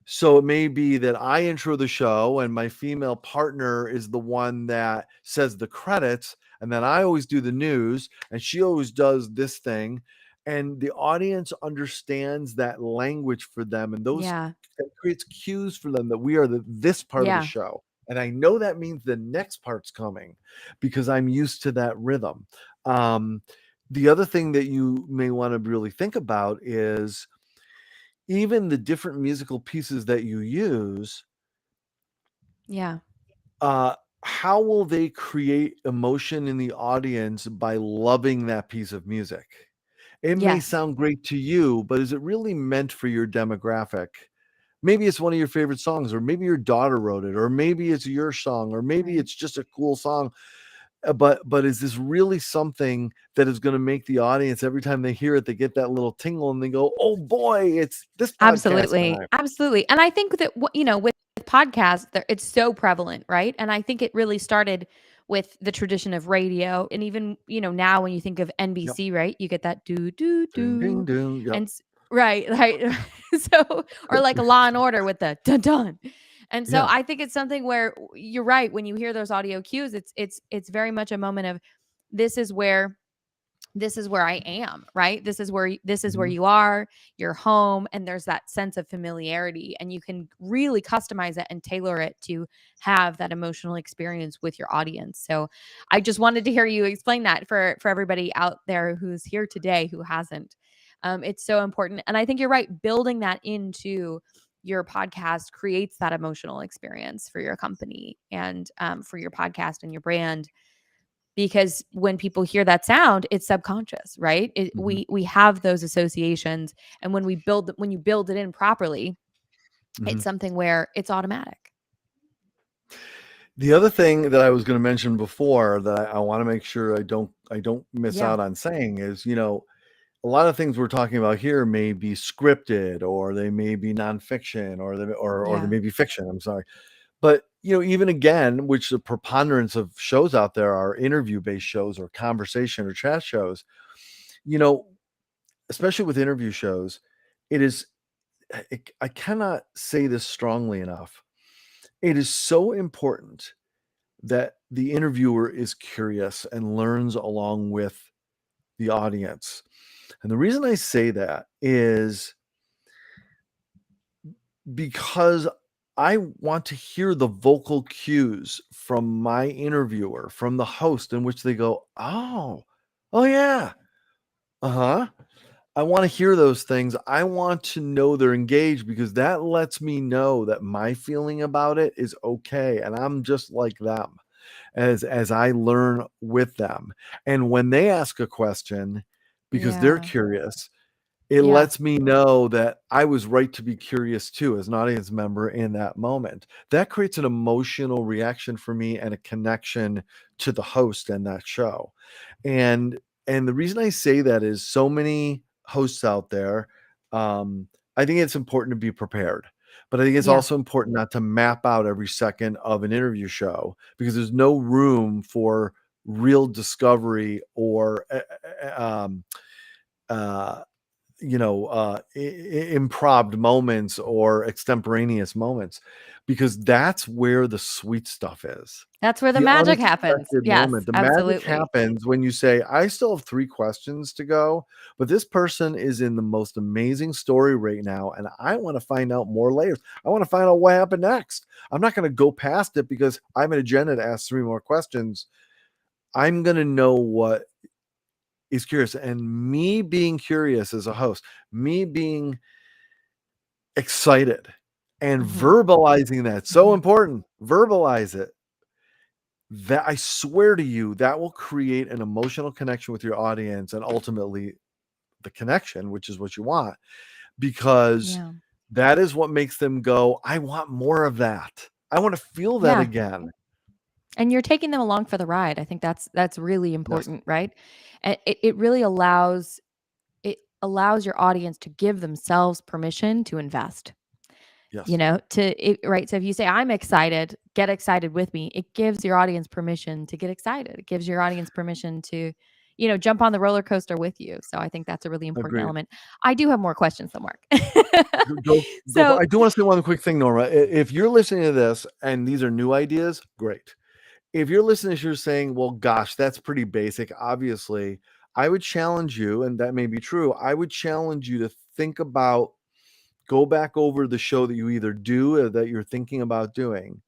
So it may be that I intro the show and my female partner is the one that says the credits, and then I always do the news and she always does this thing. And the audience understands that language for them, and those yeah, that creates cues for them that we are this part of the yeah, show. And I know that means the next part's coming because I'm used to that rhythm. Um, the other thing that you may want to really think about is even the different musical pieces that you use, yeah, uh, how will they create emotion in the audience by loving that piece of music? It may yes, sound great to you, but is it really meant for your demographic? Maybe it's one of your favorite songs, or maybe your daughter wrote it, or maybe it's your song, or maybe right. it's just a cool song. But is this really something that is going to make the audience every time they hear it, they get that little tingle and they go, "Oh boy, it's this podcast Absolutely, time." absolutely, and I think that with podcasts, it's so prevalent, right? And I think it really started with the tradition of radio, and even now when you think of Yep. NBC, right? You get that do do Ding, ding, do, ding. Yep. and right, right. So or like a Law and Order with the dun dun, and so Yeah. I think it's something where you're right when you hear those audio cues, it's very much a moment of this is where I am, right? This is where Mhm. you are, you're home, and there's that sense of familiarity, and you can really customize it and tailor it to have that emotional experience with your audience. So I just wanted to hear you explain that for everybody out there who's here today who hasn't. It's so important. And I think you're right, building that into your podcast creates that emotional experience for your company and for your podcast and your brand, because when people hear that sound, it's subconscious, right? Mhm. We have those associations, and when you build it in properly, it's Mhm. something where it's automatic. The other thing that I was gonna mention before that I wanna make sure I don't miss Yeah, out on saying is, a lot of things we're talking about here may be scripted, or they may be nonfiction, or they yeah, may be fiction, I'm sorry. But, even again, which the preponderance of shows out there are interview-based shows or conversation or chat shows, you know, especially with interview shows, it is I cannot say this strongly enough. It is so important that the interviewer is curious and learns along with the audience. And the reason I say that is because I want to hear the vocal cues from my interviewer, from the host, in which they go, oh, yeah, uh huh. I want to hear those things. I want to know they're engaged because that lets me know that my feeling about it is okay. And I'm just like them as I learn with them. And when they ask a question because they're yeah, curious, it yeah, lets me know that I was right to be curious too as an audience member in that moment. That creates an emotional reaction for me and a connection to the host and that show. And and the reason I say that is so many hosts out there, I think it's important to be prepared. But I think it's yeah, also important not to map out every second of an interview show because there's no room for real discovery or uh, improv moments or extemporaneous moments, because that's where the sweet stuff is. That's where the The magic happens. unexpected Yes, moment. The magic absolutely. happens when you say, I still have 3 questions to go, but this person is in the most amazing story right now, and I want to find out more layers. I want to find out what happened next. I'm not going to go past it because I have an agenda to ask 3 more questions. I'm going to know what is curious. And me being curious as a host, me being excited and Mhm, verbalizing that, so mhm. important. Verbalize it. That, I swear to you, that will create an emotional connection with your audience and ultimately the connection, which is what you want, because Yeah. that is what makes them go, I want more of that. I want to feel that Yeah. again. And you're taking them along for the ride. I think that's really Yes. important, right? And it really allows your audience to give themselves permission to invest. Yes. Right. So if you say, I'm excited, get excited with me, it gives your audience permission to get excited. It gives your audience permission to, jump on the roller coaster with you. So I think that's a really important Agreed. element. I do have more questions though, Mark. Go for, So, I do want to say one quick thing, Norma. If you're listening to this and these are new ideas, great. If you're listening, you're saying, well, gosh, that's pretty basic. Obviously, I would challenge you, and that may be true. I would challenge you to think about, go back over the show that you either do or that you're thinking about doing,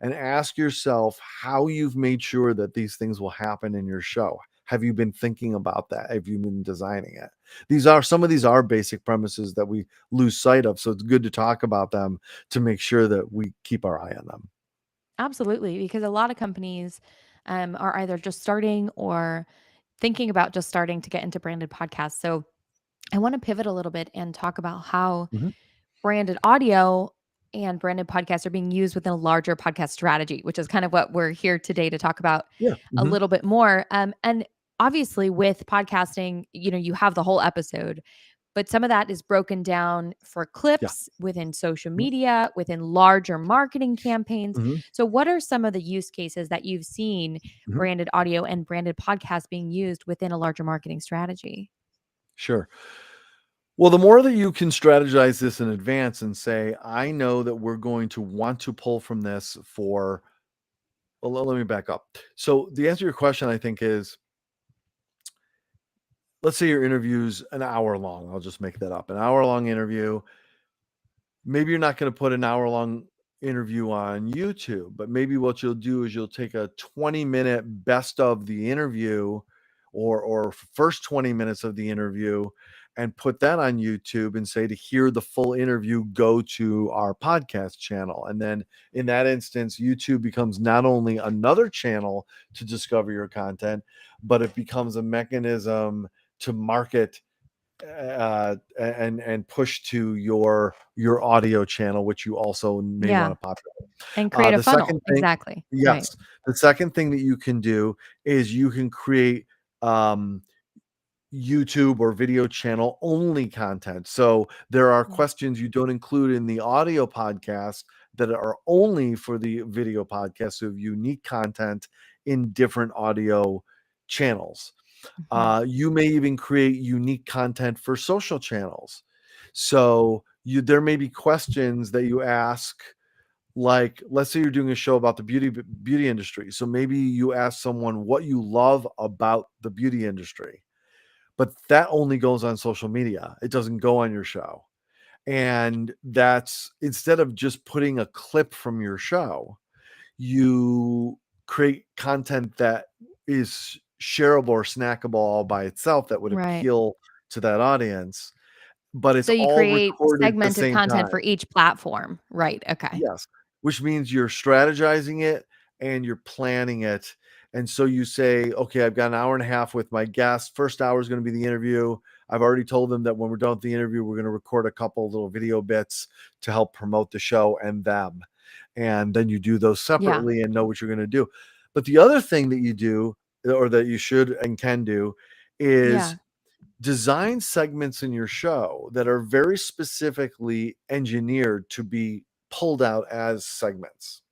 and ask yourself how you've made sure that these things will happen in your show. Have you been thinking about that? Have you been designing it? Some of these are basic premises that we lose sight of. So it's good to talk about them to make sure that we keep our eye on them. absolutely, because a lot of companies are either just starting or thinking about just starting to get into branded podcasts. So I want to pivot a little bit and talk about how Mhm. branded audio and branded podcasts are being used within a larger podcast strategy, which is kind of what we're here today to talk about Yeah. a Mhm. little bit more. And obviously, with podcasting, you have the whole episode, but some of that is broken down for Yeah. clips within social Mhm. media, within larger marketing campaigns. Mhm. So, what are some of the use cases that you've seen Mhm. branded audio and branded podcasts being used within a larger marketing strategy? Sure. Well, the more that you can strategize this in advance and say, I know that we're going to want to pull from this for, well, let me back up. So the answer to your question, I think, is, let's say your interview's an hour long. I'll just make that up. An hour long interview. Maybe you're not going to put an hour long interview on YouTube, but maybe what you'll do is you'll take a 20-minute best of the interview, or first 20 minutes of the interview, and put that on YouTube and say, to hear the full interview, go to our podcast channel. And then in that instance, YouTube becomes not only another channel to discover your content, but it becomes a mechanism to market and push to your audio channel, which you also may want Yeah. to populate. And create a The second funnel. thing, Exactly. Right. yes, the second thing that you can do is you can create um, YouTube or video channel only content. So there are Mm. questions you don't include in the audio podcast that are only for the video podcast. So unique content in different audio channels. Mhm. You may even create unique content for social channels. So there may be questions that you ask, like, let's say you're doing a show about the beauty industry. So maybe you ask someone what you love about the beauty industry, but that only goes on social media. It doesn't go on your show. And that's, instead of just putting a clip from your show, you create content that is shareable or snackable all by itself that would Right. appeal to that audience, but it's So you all create recorded at the segmented same content time. for each platform. Right. Okay. Yes, which means you're strategizing it and you're planning it. And so you say, okay, I've got an hour and a half with my guest. First hour is going to be the interview. I've already told them that when we're done with the interview, we're going to record a couple little video bits to help promote the show and them. And then you do those Yeah. separately and know what you're going to do. But the other thing that you do, or that you should and can do, is Yeah. design segments in your show that are very specifically engineered to be pulled out as segments.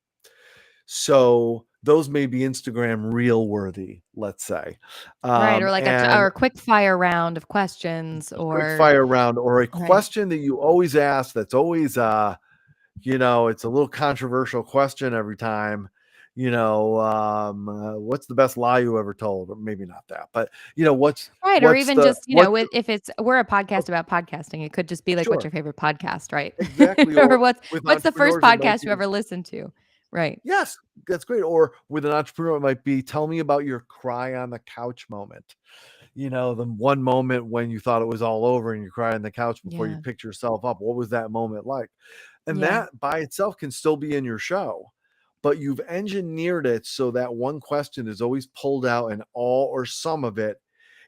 So those may be Instagram reel worthy, let's say. Right, or like And a quick fire round of questions a quick or fire round or a right. question that you always ask that's always it's a little controversial question every time. What's the best lie you ever told? Or maybe not that, but Right, or even just, what's if we're a oh, podcast about podcasting, it could just be like, what's sure, your favorite podcast, right? exactly. Or Or what's with what's the first entrepreneurs, it might podcast you be ever listened to? Right. yes, that's great. Or with an entrepreneur, it might be tell me about your cry on the couch moment. The one moment when you thought it was all over and you cry on the couch before you Yeah. picked yourself up. What was that moment like? And Yeah. that by itself can still be in your show, but you've engineered it so that one question is always pulled out and all or some of it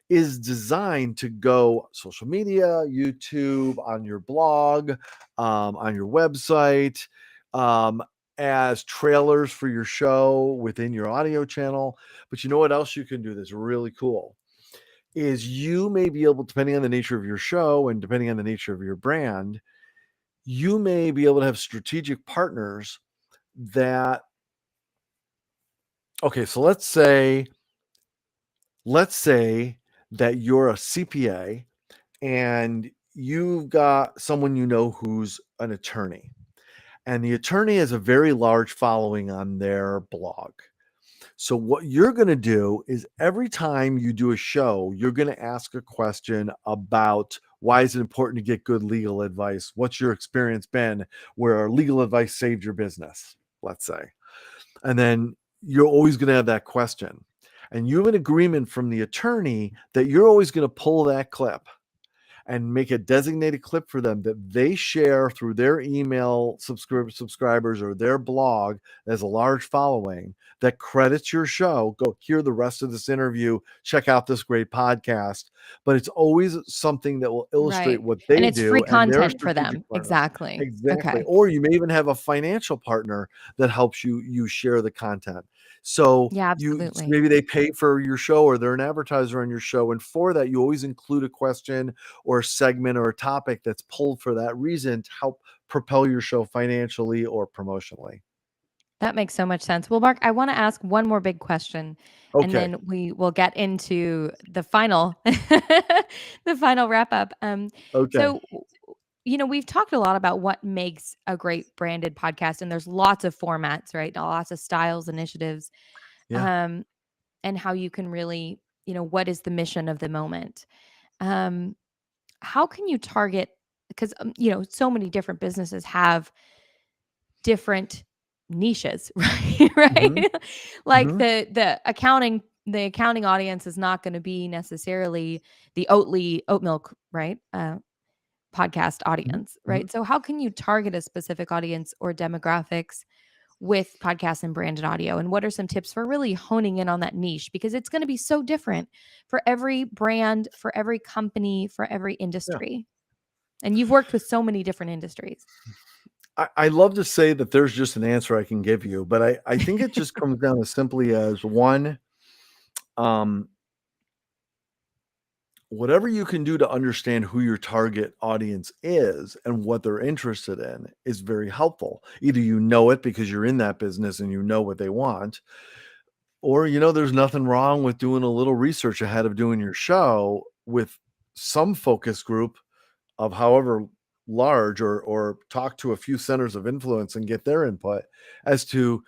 is designed to go social media, YouTube, on your blog, on your website, um, as trailers for your show within your audio channel. But you know what else you can do that's really cool? Is you may be able, depending on the nature of your show and depending on the nature of your brand, you may be able to have strategic partners that, okay, so let's say that you're a CPA and you've got someone who's an attorney, and the attorney has a very large following on their blog. So what you're going to do is every time you do a show, you're going to ask a question about why is it important to get good legal advice? What's your experience been where legal advice saved your business, let's say? And then you're always going to have that question. And you have an agreement from the attorney that you're always going to pull that clip and make a designated clip for them that they share through their email subscribers or their blog that has a large following that credits your show. Go hear the rest of this interview, check out this great podcast. But it's always something that will illustrate Right. what And they it's free do and their content for strategic them. partner. Exactly. Exactly. Okay. Or you may even have a financial partner that helps you share the content. So Yeah, so absolutely. maybe they pay for your show or they're an advertiser on your show. And for that, you always include a question or a segment or a topic that's pulled for that reason to help propel your show financially or promotionally. That makes so much sense. Well, Mark, I want to ask one more big question and Okay. then we will get into the final the final wrap up. Okay. So we've talked a lot about what makes a great branded podcast, and there's lots of formats, right? Lots of styles, initiatives, Yeah. um, and how you can really, what is the mission of the moment? Um, how can you target? Because so many different businesses have different niches, right? Hmm. Right? Like Hmm. the accounting audience is not going to be necessarily the oat milk, right? Podcast Hmm. audience, Hmm. right? So how can you target a specific audience or demographics with podcasts and branded audio? And what are some tips for really honing in on that niche? Because it's going to be so different for every brand, for every company, for every Yeah. industry. And you've worked with so many different industries. I love to say that there's just an answer I can give you, but I think it just comes down as simply as one, um, whatever you can do to understand who your target audience is and what they're interested in is very helpful. Either you know it because you're in that business and you know what they want, or there's nothing wrong with doing a little research ahead of doing your show with some focus group of however large, or talk to a few centers of influence and get their input as to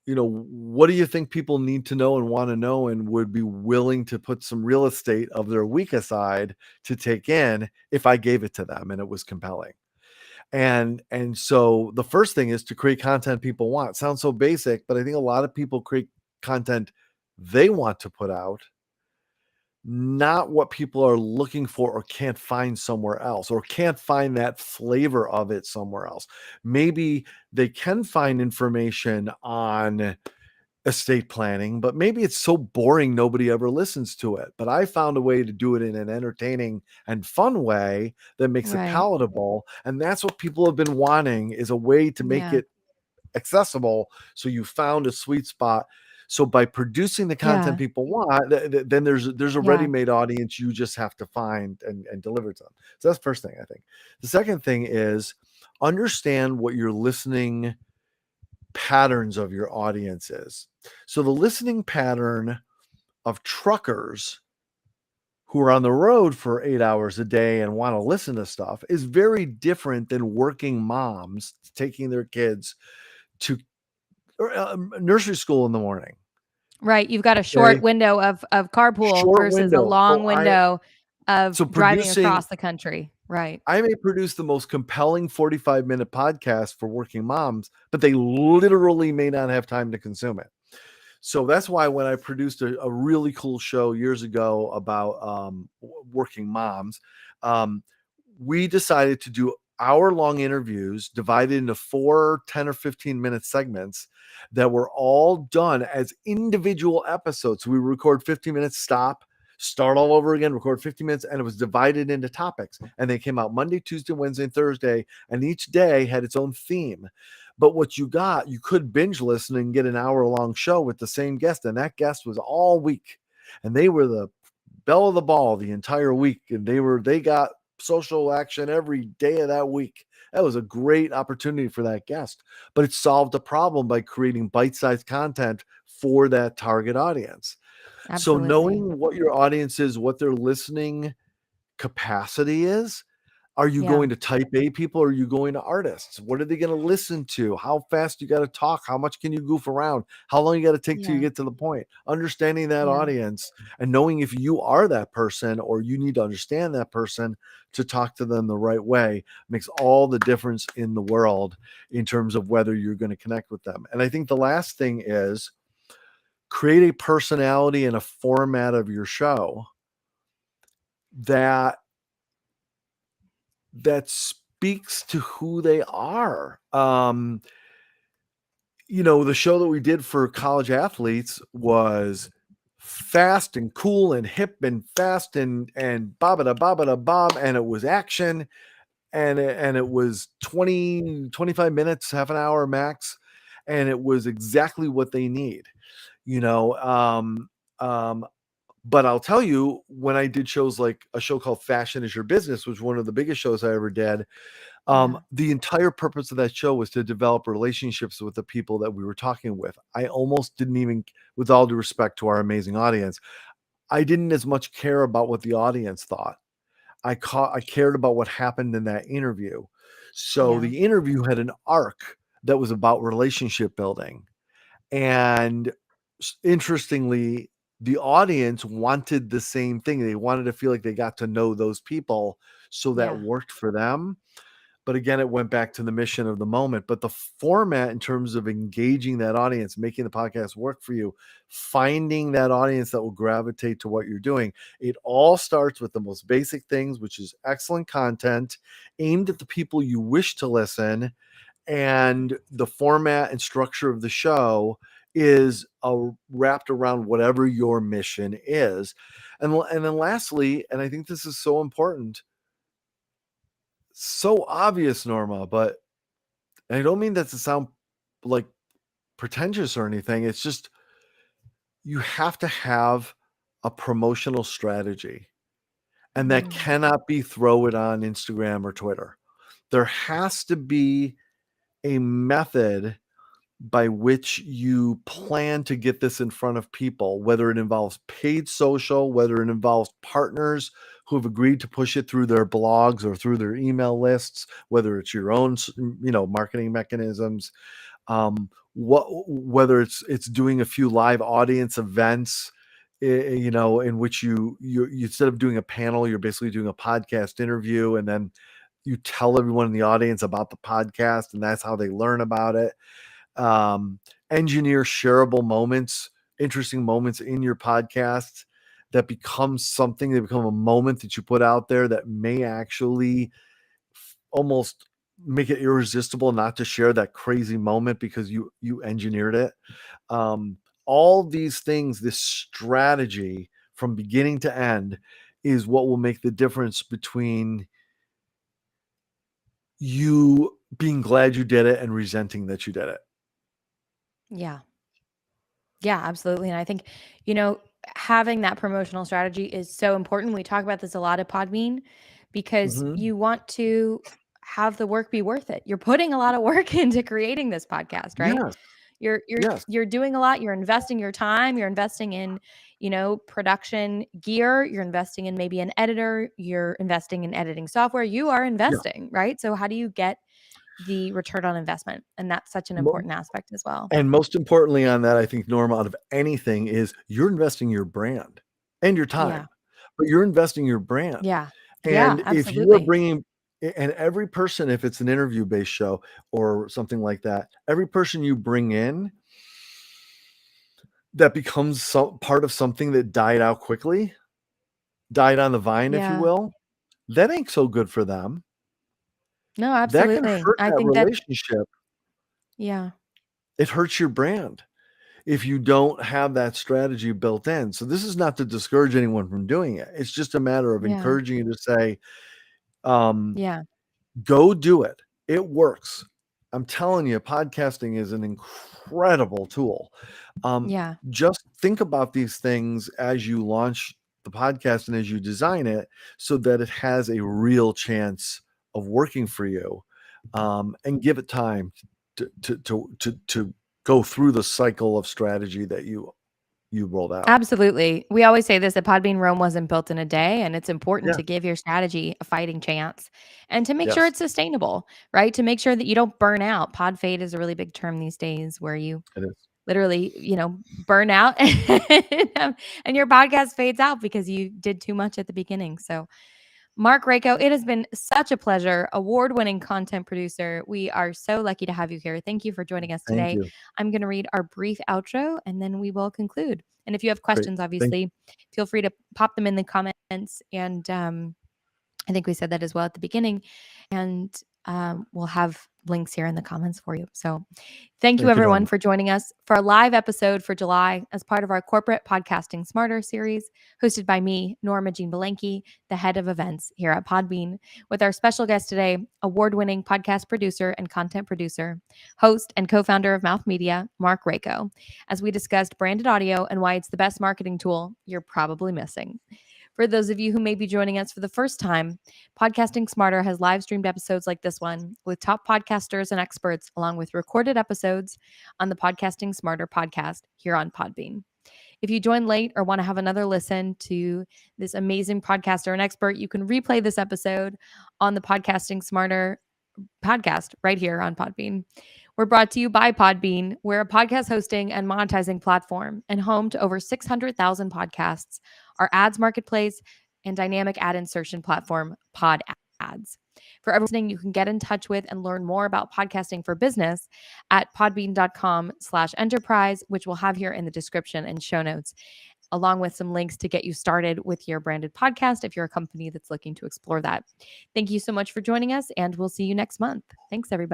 what do you think people need to know and want to know and would be willing to put some real estate of their week aside to take in if I gave it to them and it was compelling. And so the first thing is to create content people want. Sounds so basic, but I think a lot of people create content they want to put out, not what people are looking for or can't find somewhere else, or can't find that flavor of it somewhere else. Maybe they can find information on estate planning, but maybe it's so boring nobody ever listens to it. But I found a way to do it in an entertaining and fun way that makes it Right. palatable. And that's what people have been wanting, is a way to make Yeah. it accessible. So you found a sweet spot. So by producing the content Yeah. people want, then there's a Yeah. ready-made audience you just have to find and deliver to them. So that's the first thing, I think. The second thing is understand what you're listening patterns of your audience is. So the listening pattern of truckers who are on the road for 8 hours a day and want to listen to stuff is very different than working moms taking their kids to nursery school in the morning. Right. You've got a short Okay? window of carpool Short versus a window. long window of So driving producing across the country. Right. I may produce the most compelling 45-minute podcast for working moms, but they literally may not have time to consume it. So that's why when I produced a really cool show years ago about working moms, um, we decided to do hour-long interviews divided into 4 10 or 15-minute segments that were all done as individual episodes. So we record 15 minutes, start all over again, record 50 minutes, and it was divided into topics. And they came out Monday, Tuesday, Wednesday, and Thursday, and each day had its own theme. But what you could binge listen and get an hour-long show with the same guest, and that guest was all week. And they were the belle of the ball the entire week, and they got social action every day of that week. That was a great opportunity for that guest, but it solved a problem by creating bite-sized content for that target audience. So Absolutely. knowing what your audience is, what their listening capacity is, are you Yeah. going to type A people or are you going to artists? What are they going to listen to? How fast you got to talk? How much can you goof around? How long you got to take till you Yeah. get to the point? Understanding that Yeah. audience and knowing if you are that person or you need to understand that person to talk to them the right way makes all the difference in the world in terms of whether you're going to connect with them. And I think the last thing is create a personality and a format of your show that speaks to who they are. The show that we did for college athletes was fast and cool and hip and fast and ba bob, and it was action, and it was 25 minutes, half an hour max, and it was exactly what they need. You know, um, but I'll tell you, when I did shows like a show called Fashion is Your Business, which was one of the biggest shows I ever did, Yeah. the entire purpose of that show was to develop relationships with the people that we were talking with. I almost didn't even, with all due respect to our amazing audience, I didn't as much care about what the audience thought. I cared about what happened in that interview. So Yeah. the interview had an arc that was about relationship building. And interestingly, the audience wanted the same thing. They wanted to feel like they got to know those people. So that Yeah. worked for them. But again, it went back to the mission of the moment. But the format in terms of engaging that audience, making the podcast work for you, finding that audience that will gravitate to what you're doing, it all starts with the most basic things, which is excellent content aimed at the people you wish to listen. And the format and structure of the show is wrapped around whatever your mission is. And then lastly, and I think this is so important, so obvious, Norma, but I don't mean that to sound like pretentious or anything. It's just you have to have a promotional strategy, and that Mm. cannot be throw it on Instagram or Twitter. There has to be a method by which you plan to get this in front of people, whether it involves paid social, whether it involves partners who have agreed to push it through their blogs or through their email lists, whether it's your own, marketing mechanisms, whether it's doing a few live audience events, in which you instead of doing a panel, you're basically doing a podcast interview, and then you tell everyone in the audience about the podcast, and that's how they learn about it. um, Engineer shareable moments, interesting moments in your podcast that become something, they become a moment that you put out there that may actually almost make it irresistible not to share that crazy moment because you engineered it. um, all these things, this strategy from beginning to end, is what will make the difference between you being glad you did it and resenting that you did it. Yeah. Yeah, absolutely. And I think, you know, having that promotional strategy is so important. We talk about this a lot at Podbean because Mhm. you want to have the work be worth it. You're putting a lot of work into creating this podcast, right? Yes. You're Yes. doing a lot. You're investing your time. You're investing in, production gear. You're investing in maybe an editor. You're investing in editing software. You are Yeah. investing, right? So how do you get the return on investment? And that's such an Mo important aspect as well. And most importantly on that, I think, Norma, out of anything is you're investing your brand and your Yeah. time, but you're investing your brand. Yeah. Yeah, And if you are absolutely. bringing and every person, if it's an interview-based show or something like that, every person you bring in that becomes part of something that died out quickly, died on the vine, if you Yeah. will, that ain't so good for them. No, That can absolutely. hurt I that think that relationship. yeah. It hurts your brand if you don't have that strategy built in. So this is not to discourage anyone from doing it. It's just a matter of Yeah. encouraging you to say, um, Yeah. go do it. It works. I'm telling you, podcasting is an incredible tool. Yeah. Just think about these things as you launch the podcast and as you design it so that it has a real chance of working for you, and give it time to go through the cycle of strategy that you rolled out. Absolutely. We always say this, that Podbean Rome wasn't built in a day, and it's important Yeah. to give your strategy a fighting chance and to make sure Yes, it's sustainable, right? To make sure that you don't burn out. Pod fade is a really big term these days where you it is. literally, burn out and your podcast fades out because you did too much at the beginning. So Marc Raco, it has been such a pleasure. Award-winning content producer. We are so lucky to have you here. Thank you for joining us Thank today. you. I'm going to read our brief outro and then we will conclude. And if you have Great. questions, obviously, feel free to pop them in the comments. And I think we said that as well at the beginning. And we'll have links here in the comments for you. So thank you, Thank you, everyone, Norma. for joining us for a live episode for July as part of our Corporate Podcasting Smarter series, hosted by me, Norma Jean Belenke, the head of events here at Podbean, with our special guest today, award-winning podcast producer and content producer, host and co-founder of Mouth Media, Marc Raco, as we discussed branded audio and why it's the best marketing tool you're probably missing. For those of you who may be joining us for the first time, Podcasting Smarter has live streamed episodes like this one with top podcasters and experts, along with recorded episodes on the Podcasting Smarter podcast here on Podbean. If you joined late or want to have another listen to this amazing podcaster and expert, you can replay this episode on the Podcasting Smarter podcast right here on Podbean. We're brought to you by Podbean. We're a podcast hosting and monetizing platform and home to over 600,000 podcasts, our ads marketplace, and dynamic ad insertion platform, Pod Ads. For everyone listening, you can get in touch with and learn more about podcasting for business at podbean.com/enterprise, which we'll have here in the description and show notes, along with some links to get you started with your branded podcast if you're a company that's looking to explore that. Thank you so much for joining us, and we'll see you next month. Thanks, everybody.